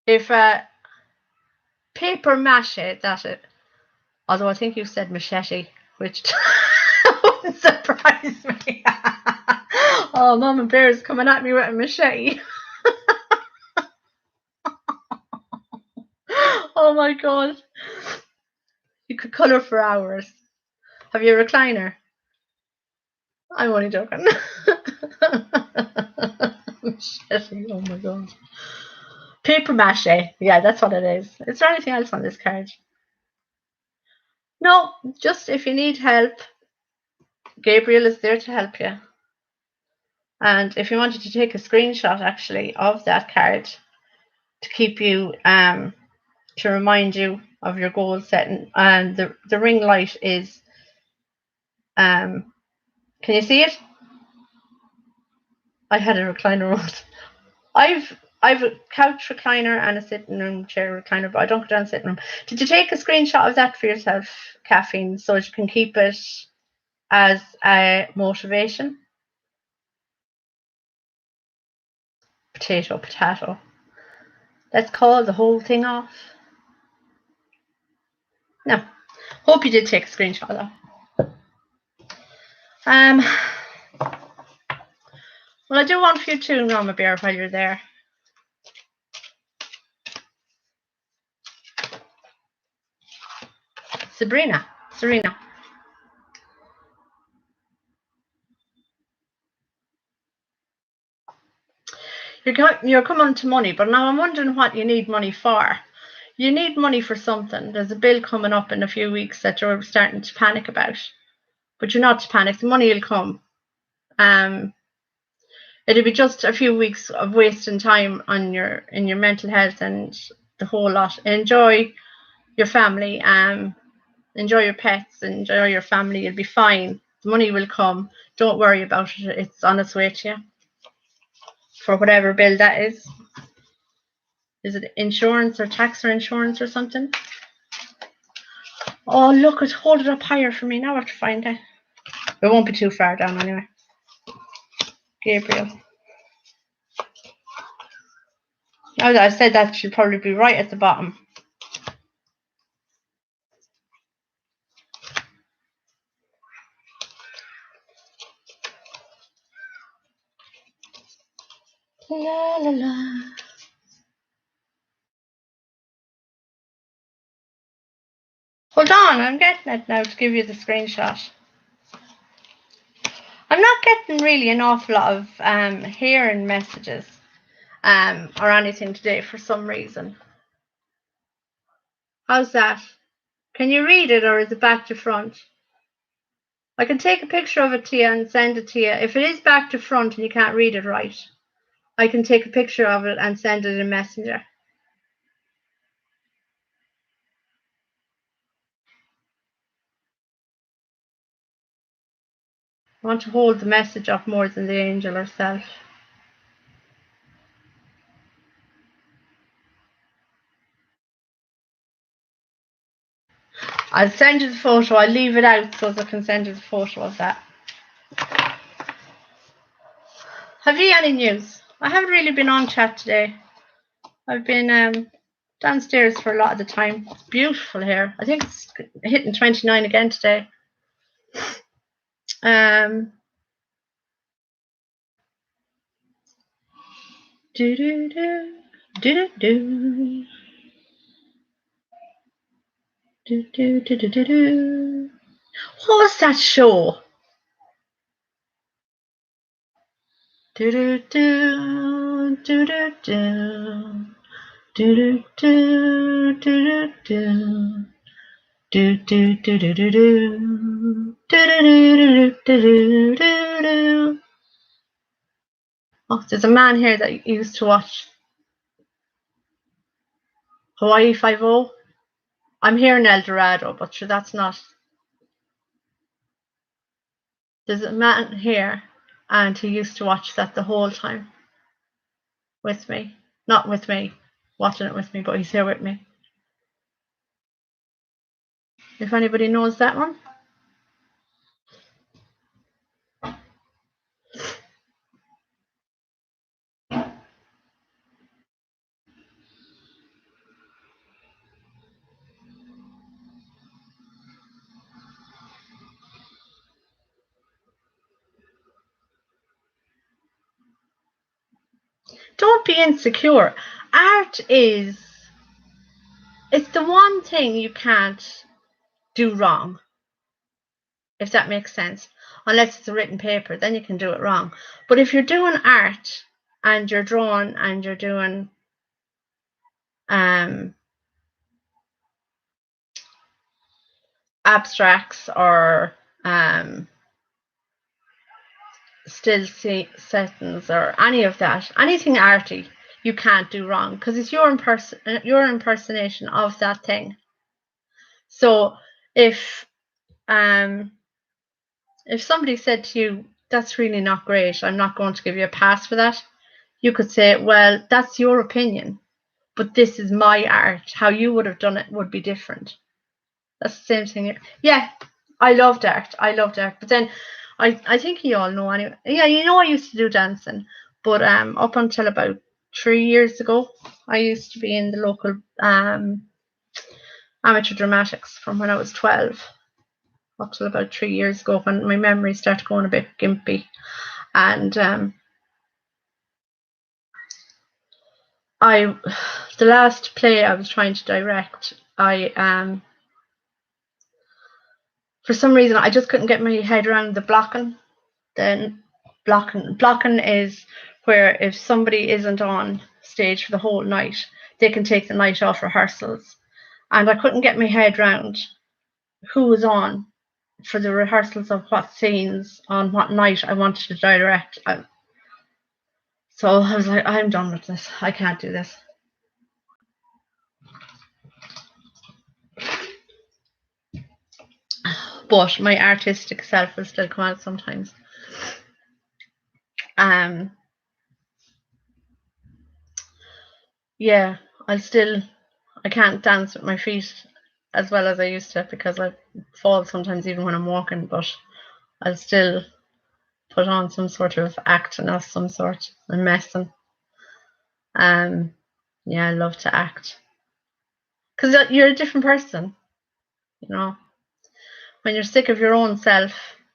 if paper mache, that's it. Although I think you said machete, which wouldn't surprise me. Oh, Mama Bear's coming at me with a machete. Oh my god. You could colour for hours. Have you a recliner? I'm only joking. Machete, oh my god. Paper mache. Yeah, that's what it is. Is there anything else on this card? No, just if you need help, Gabriel is there to help you. And if you wanted to take a screenshot actually of that card to keep you, to remind you of your goal setting, and the ring light is, can you see it? I had a recliner once. I've a couch recliner and a sitting room chair recliner, but I don't go down the sitting room. Did you take a screenshot of that for yourself, Caffeine, so you can keep it as a motivation? Potato. Let's call the whole thing off. No. Hope you did take a screenshot of that. Well, I do want you to, Mama Bear, while you're there. Serena. You're coming to money, but now I'm wondering what you need money for. You need money for something. There's a bill coming up in a few weeks that you're starting to panic about. But you're not to panic. The money will come. It'll be just a few weeks of wasting time on in your mental health and the whole lot. Enjoy your family. Enjoy your pets. Enjoy your family. You'll be fine. The money will come. Don't worry about it. It's on its way to you. For whatever bill that is. Is it insurance or tax or insurance or something? Oh, look, hold it up higher for me. Now I have to find it. It won't be too far down anyway. Gabriel. Now that I've said that, should probably be right at the bottom. La la la. Hold on, I'm getting it now to give you the screenshot. I'm not getting really an awful lot of hearing messages or anything today for some reason. How's that? Can you read it, or is it back to front? I can take a picture of it to you and send it to you. If it is back to front and you can't read it right, I can take a picture of it and send it in Messenger. I want to hold the message up more than the angel herself. I'll send you the photo. I'll leave it out so that I can send you the photo of that. Have you any news? I haven't really been on chat today. I've been downstairs for a lot of the time. It's beautiful here. I think it's hitting 29 again today. Do do do do do do do do do do do. What was that show? Do do do do do do do do do do do. Do do do do do do do do do do do. Oh, there's a man here that used to watch Hawaii Five-0. I'm here in El Dorado, but sure, that's not. There's a man here, and he used to watch that the whole time with me. Not with me, watching it with me, but he's here with me. If anybody knows that one. Don't be insecure. Art is, it's the one thing you can't do wrong, if that makes sense. Unless it's a written paper, then you can do it wrong. But if you're doing art and you're drawing and you're doing abstracts or still settings or any of that, anything arty, you can't do wrong because it's your impersonation of that thing. So if somebody said to you, that's really not great, I'm not going to give you a pass for that, you could say, well, that's your opinion, but this is my art. How you would have done it would be different. That's the same thing. Yeah, I loved art. But then I think you all know anyway. Yeah, I used to do dancing, but up until about 3 years ago, I used to be in the local amateur dramatics from when I was 12 up till about 3 years ago when my memory started going a bit gimpy. And the last play I was trying to direct, for some reason I just couldn't get my head around the blocking. Then blocking is where if somebody isn't on stage for the whole night, they can take the night off rehearsals. And I couldn't get my head around who was on for the rehearsals of what scenes on what night I wanted to direct. So I was like, I'm done with this. I can't do this. But my artistic self will still come out sometimes. Yeah, I can't dance with my feet as well as I used to because I fall sometimes even when I'm walking, but I'll still put on some sort of acting of some sort and messing. Yeah, I love to act because you're a different person, when you're sick of your own self,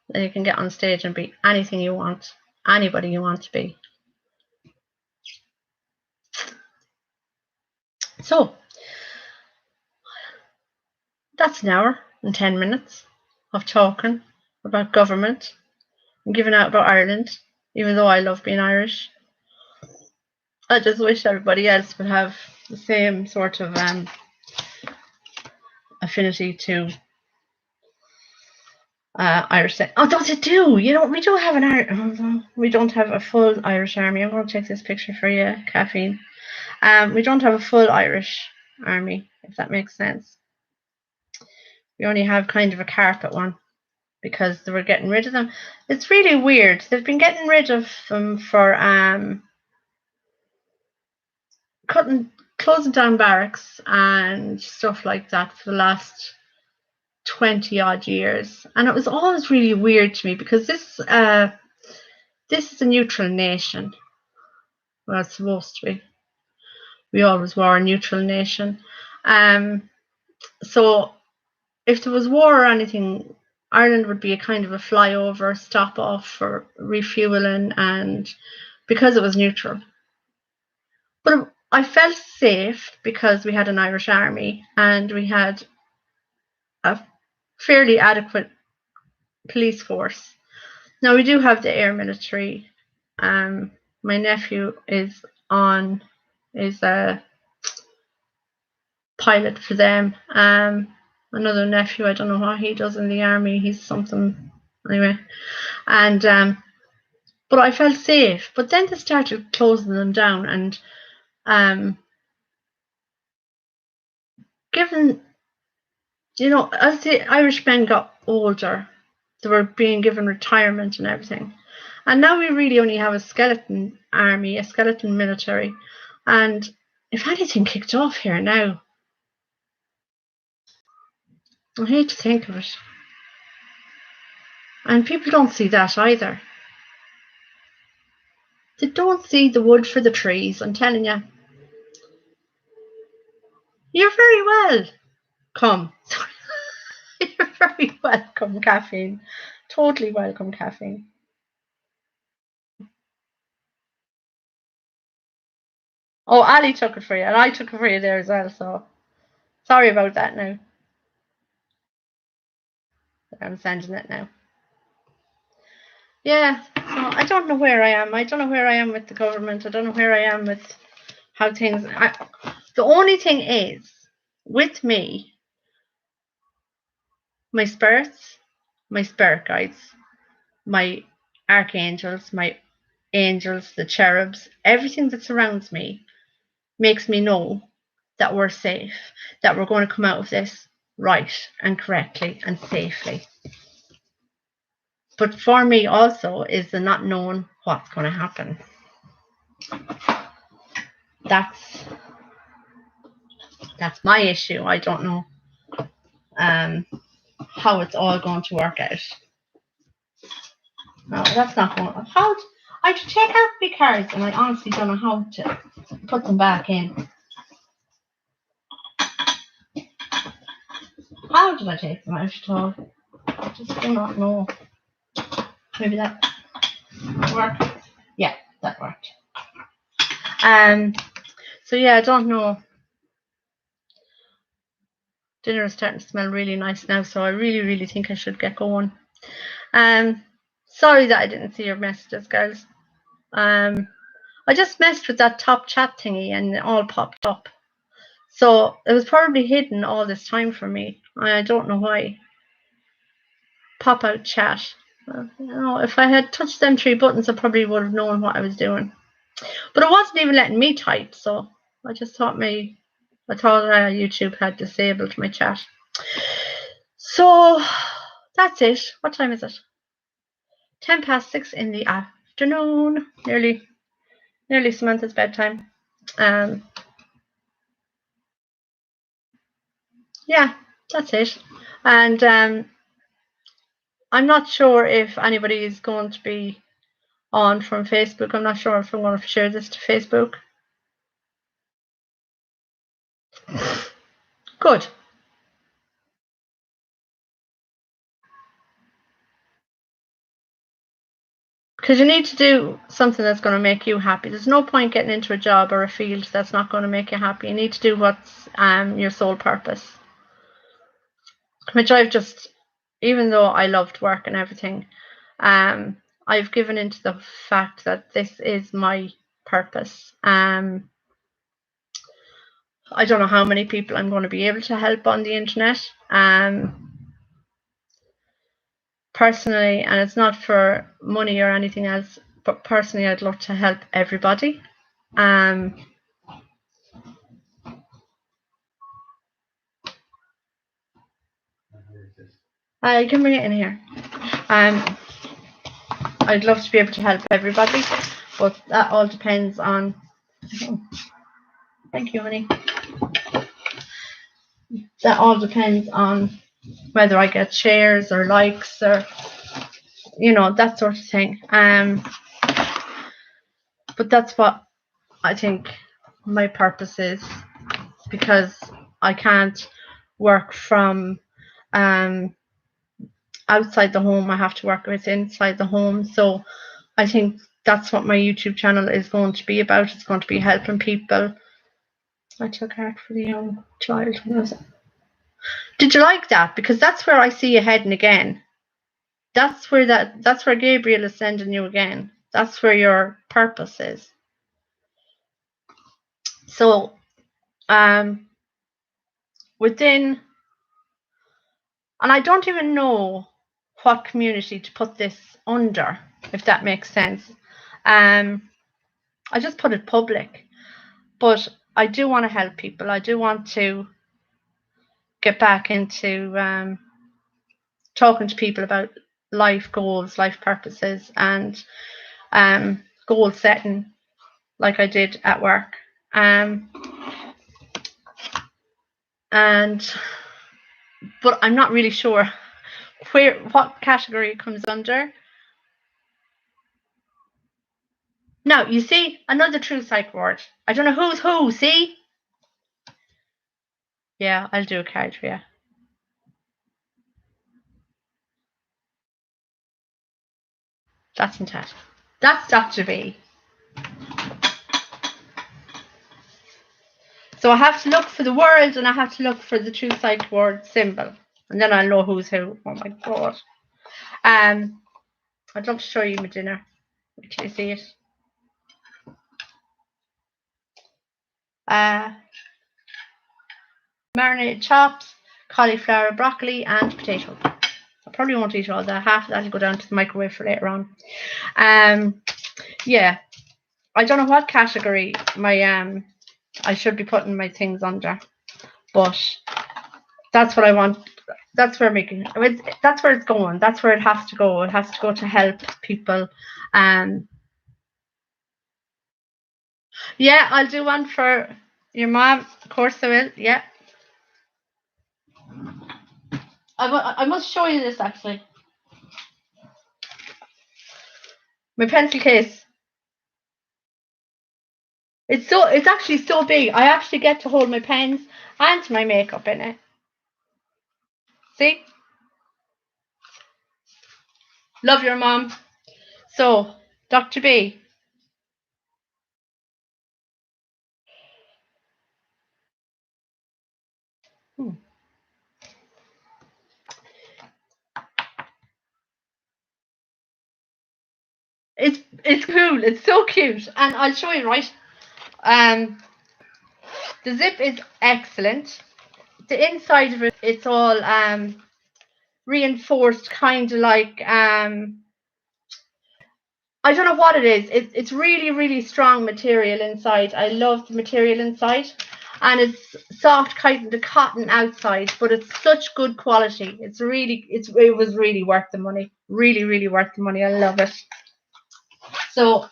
then you can get on stage and be anything you want, anybody you want to be. So that's an hour and 10 minutes of talking about government and giving out about Ireland, even though I love being Irish. I just wish everybody else would have the same sort of affinity to Irish. Oh, don't it do? We don't have we don't have a full Irish army. I'm going to take this picture for you, Caffeine. We don't have a full Irish army, if that makes sense. We only have kind of a carpet one because they were getting rid of them. It's really weird. They've been getting rid of them for closing down barracks and stuff like that for the last 20 odd years, and it was always really weird to me because this this is a neutral nation. Well, it's supposed to be. We always were a neutral nation. So if there was war or anything, Ireland would be a kind of a flyover, stop off for refueling, and because it was neutral. But I felt safe because we had an Irish army and we had a fairly adequate police force. Now we do have the air military. My nephew is a pilot for them. Another nephew, I don't know what he does in the army. He's something anyway. And but I felt safe. But then they started closing them down, and given, you know, as the Irish men got older, they were being given retirement and everything. And now we really only have a skeleton army, a skeleton military. And if anything kicked off here now, I hate to think of it. And people don't see that either. They don't see the wood for the trees, I'm telling you. You're very welcome. You're very welcome, Caffeine. Totally welcome, Caffeine. Oh, Ali took it for you, and I took it for you there as well, so sorry about that now. I'm sending it now. Yeah, so I don't know where I am. I don't know where I am with the government. I don't know where I am with how things... the only thing is, with me, my spirits, my spirit guides, my archangels, my angels, the cherubs, everything that surrounds me makes me know that we're safe, that we're going to come out of this right and correctly and safely. But for me also is the not knowing what's going to happen. That's my issue. I don't know how it's all going to work out. No, that's not going on. How I should take out my cards, and I honestly don't know how to put them back in. How did I take them out at all? I just do not know. Maybe that worked. Yeah, that worked. So yeah, I don't know. Dinner is starting to smell really nice now, so I really think I should get going. Sorry that I didn't see your messages, girls. I just messed with that top chat thingy and it all popped up. So it was probably hidden all this time for me. I don't know why. Pop out chat. Well, you know, if I had touched them 3 buttons, I probably would have known what I was doing. But it wasn't even letting me type, so I just thought YouTube had disabled my chat. So that's it. What time is it? 6:10 in the afternoon. Nearly Samantha's bedtime. Yeah, that's it. And I'm not sure if anybody is going to be on from Facebook. I'm not sure if I'm going to share this to Facebook. Good. Because you need to do something that's going to make you happy. There's no point getting into a job or a field that's not going to make you happy. You need to do what's your sole purpose. Which I've just, even though I loved work and everything, I've given into the fact that this is my purpose. I don't know how many people I'm going to be able to help on the internet. Personally, and it's not for money or anything else, but personally I'd love to help everybody. You can bring it in here. I'd love to be able to help everybody, but that all depends on... Thank you, honey. That all depends on whether I get shares or likes or, you know, that sort of thing. But that's what I think my purpose is, because I can't work from outside the home. I have to work with inside the home. So I think that's what my YouTube channel is going to be about. It's going to be helping people. I took Heart for the Young Child. Did you like that? Because that's where I see you heading again. That's where Gabriel is sending you again. That's where your purpose is. So within, and I don't even know what community to put this under, if that makes sense. I just put it public, but I do want to help people. I do want to get back into talking to people about life goals, life purposes, and goal setting, like I did at work. But I'm not really sure what category it comes under. Now, you see, another true psych word. I don't know who's who, see? Yeah, I'll do a card for you. That's fantastic. That's Dr. B. So I have to look for the words, and I have to look for the true psych word symbol. And then I'll know who's who. Oh my God. I'd love to show you my dinner. Wait till you see it. Marinated chops, cauliflower, broccoli, and potato. I probably won't eat all that. Half of that will go down to the microwave for later on. Yeah, I don't know what category my I should be putting my things under, but that's what I want. That's where that's where it's going. That's where it has to go. It has to go to help people. Yeah, I'll do one for your mom. Of course I will. Yeah. I must show you this actually. My pencil case. It's actually so big. I actually get to hold my pens and my makeup in it. See? Love your mom. So, Dr. B. It's cool. It's so cute, and I'll show you, right? The zip is excellent. The inside of it, it's all reinforced, kind of like I don't know what it is. It's really, really strong material inside. I love the material inside, and it's soft, kind of cotton outside, but it's such good quality. It was really worth the money. Really, really worth the money. I love it. So,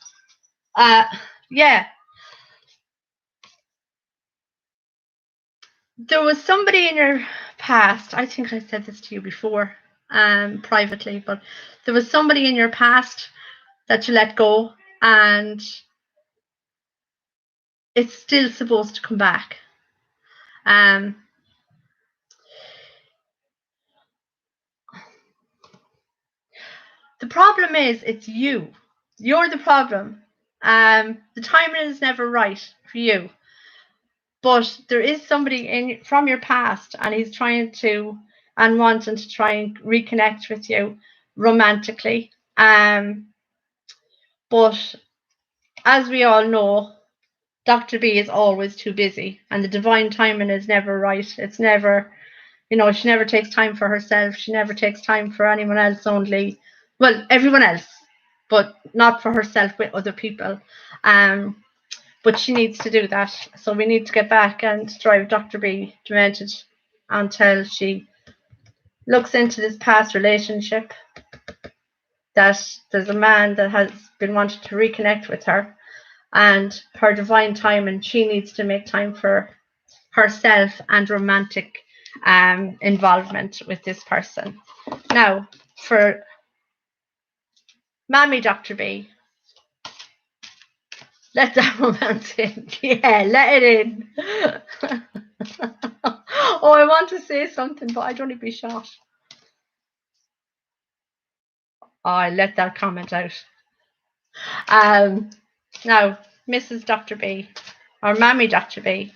yeah. There was somebody in your past, I think I said this to you before, privately, but there was somebody in your past that you let go, and it's still supposed to come back. The problem is it's you. You're the problem. The timing is never right for you. But there is somebody from your past, and he's trying to and wanting to try and reconnect with you romantically. But as we all know, Dr. B is always too busy, and the divine timing is never right. It's never, she never takes time for herself. She never takes time for anyone else, only, well, everyone else, but not for herself with other people. But she needs to do that. So we need to get back and drive Dr. B demented until she looks into this past relationship, that there's a man that has been wanting to reconnect with her, and her divine time, and she needs to make time for herself and romantic involvement with this person. Now, for Mammy Dr. B, Let that romance in. Yeah, let it in. Oh, I want to say something, but I don't want to be shot. Oh, I let that comment out. Now, Mrs. Dr. B, or Mammy Dr. B.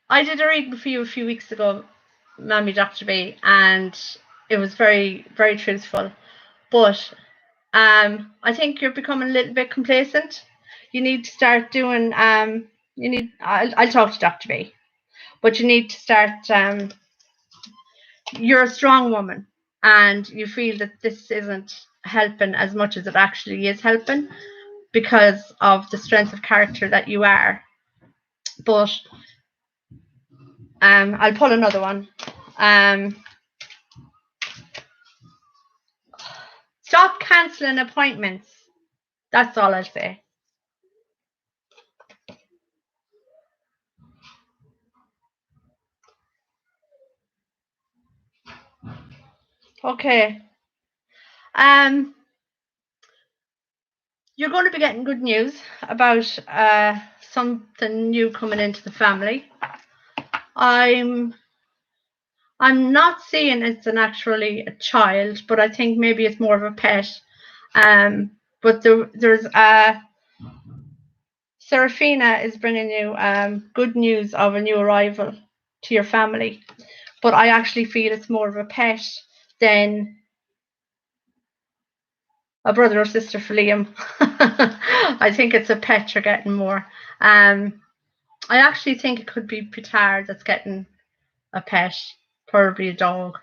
I did a reading for you a few weeks ago, Mammy Dr. B, and it was very, very truthful. But I think you're becoming a little bit complacent. You need to start doing. I'll talk to Dr. B, but you need to start. You're a strong woman, and you feel that this isn't helping as much as it actually is helping because of the strength of character that you are. But I'll pull another one. Stop cancelling appointments. That's all I'll say. Okay. You're going to be getting good news about something new coming into the family. I'm not seeing it's actually a child, but I think maybe it's more of a pet. But there's Serafina is bringing you good news of a new arrival to your family. But I actually feel it's more of a pet than a brother or sister for Liam. I think it's a pet you're getting more. I actually think it could be Petard that's getting a pet, probably a dog.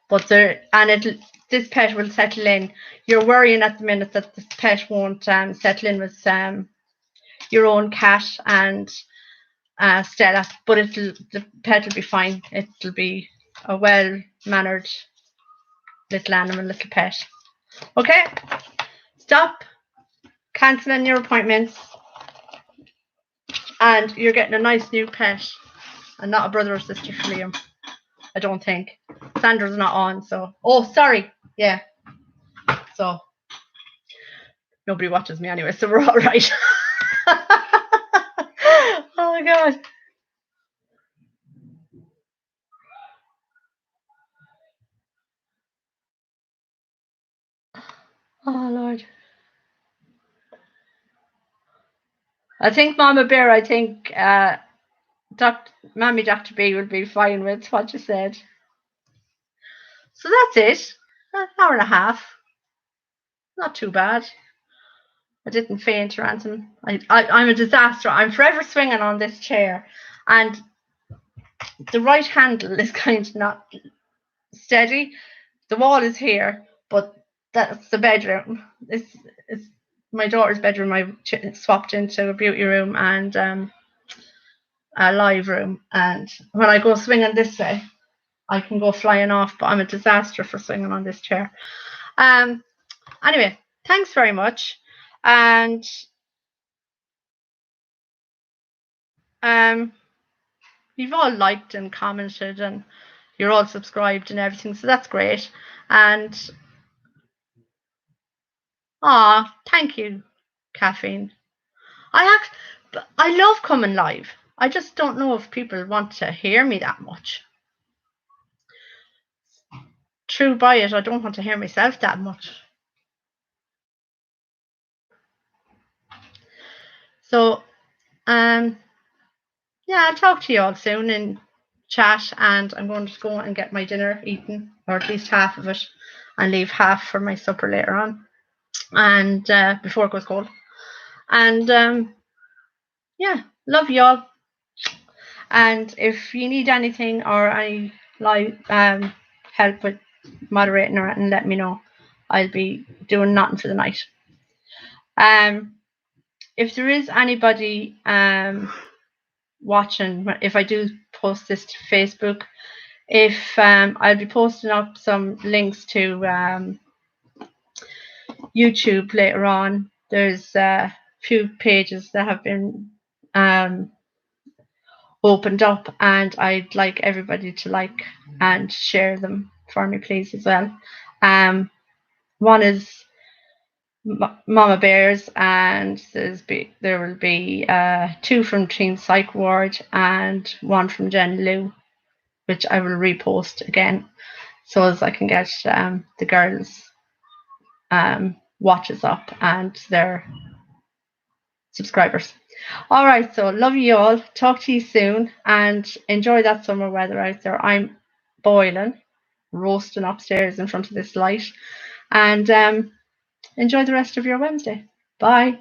But this pet will settle in. You're worrying at the minute that this pet won't settle in with your own cat and Stella, but the pet will be fine. It'll be a well-mannered little animal, little pet. Okay, stop cancelling your appointments, and you're getting a nice new pet, and not a brother or sister for Liam. I don't think. Sandra's not on, so. Oh, sorry. Yeah. So nobody watches me anyway, so we're all right. Oh my god. Oh Lord. I think Mama Bear, Mammy Dr. B will be fine with what you said. So that's it. An hour and a half. Not too bad. I didn't faint or anything. I'm a disaster. I'm forever swinging on this chair, and the right handle is kind of not steady. The wall is here, but that's the bedroom. It's my daughter's bedroom. I swapped into a beauty room and a live room. And when I go swinging this way, I can go flying off, but I'm a disaster for swinging on this chair. Anyway, thanks very much. And you've all liked and commented, and you're all subscribed and everything, so that's great. And thank you, Caffeine. I love coming live. I just don't know if people want to hear me that much. True by it, I don't want to hear myself that much. So, yeah, I'll talk to you all soon in chat, and I'm going to go and get my dinner eaten, or at least half of it, and leave half for my supper later on, and before it goes cold. And yeah, love you all. And if you need anything or any help with moderating or anything, let me know. I'll be doing nothing for the night. If there is anybody watching, if I do post this to Facebook, I'll be posting up some links to YouTube later on. There's few pages that have been opened up, and I'd like everybody to like and share them for me, please, as well. One is Mama Bears, and there will be 2 from Teen Psych Ward and 1 from Jen Lou, which I will repost again, so as I can get the girls' watches up and their subscribers. All right, so love you all. Talk to you soon, and enjoy that summer weather out there. I'm boiling, roasting upstairs in front of this light, and enjoy the rest of your Wednesday. Bye.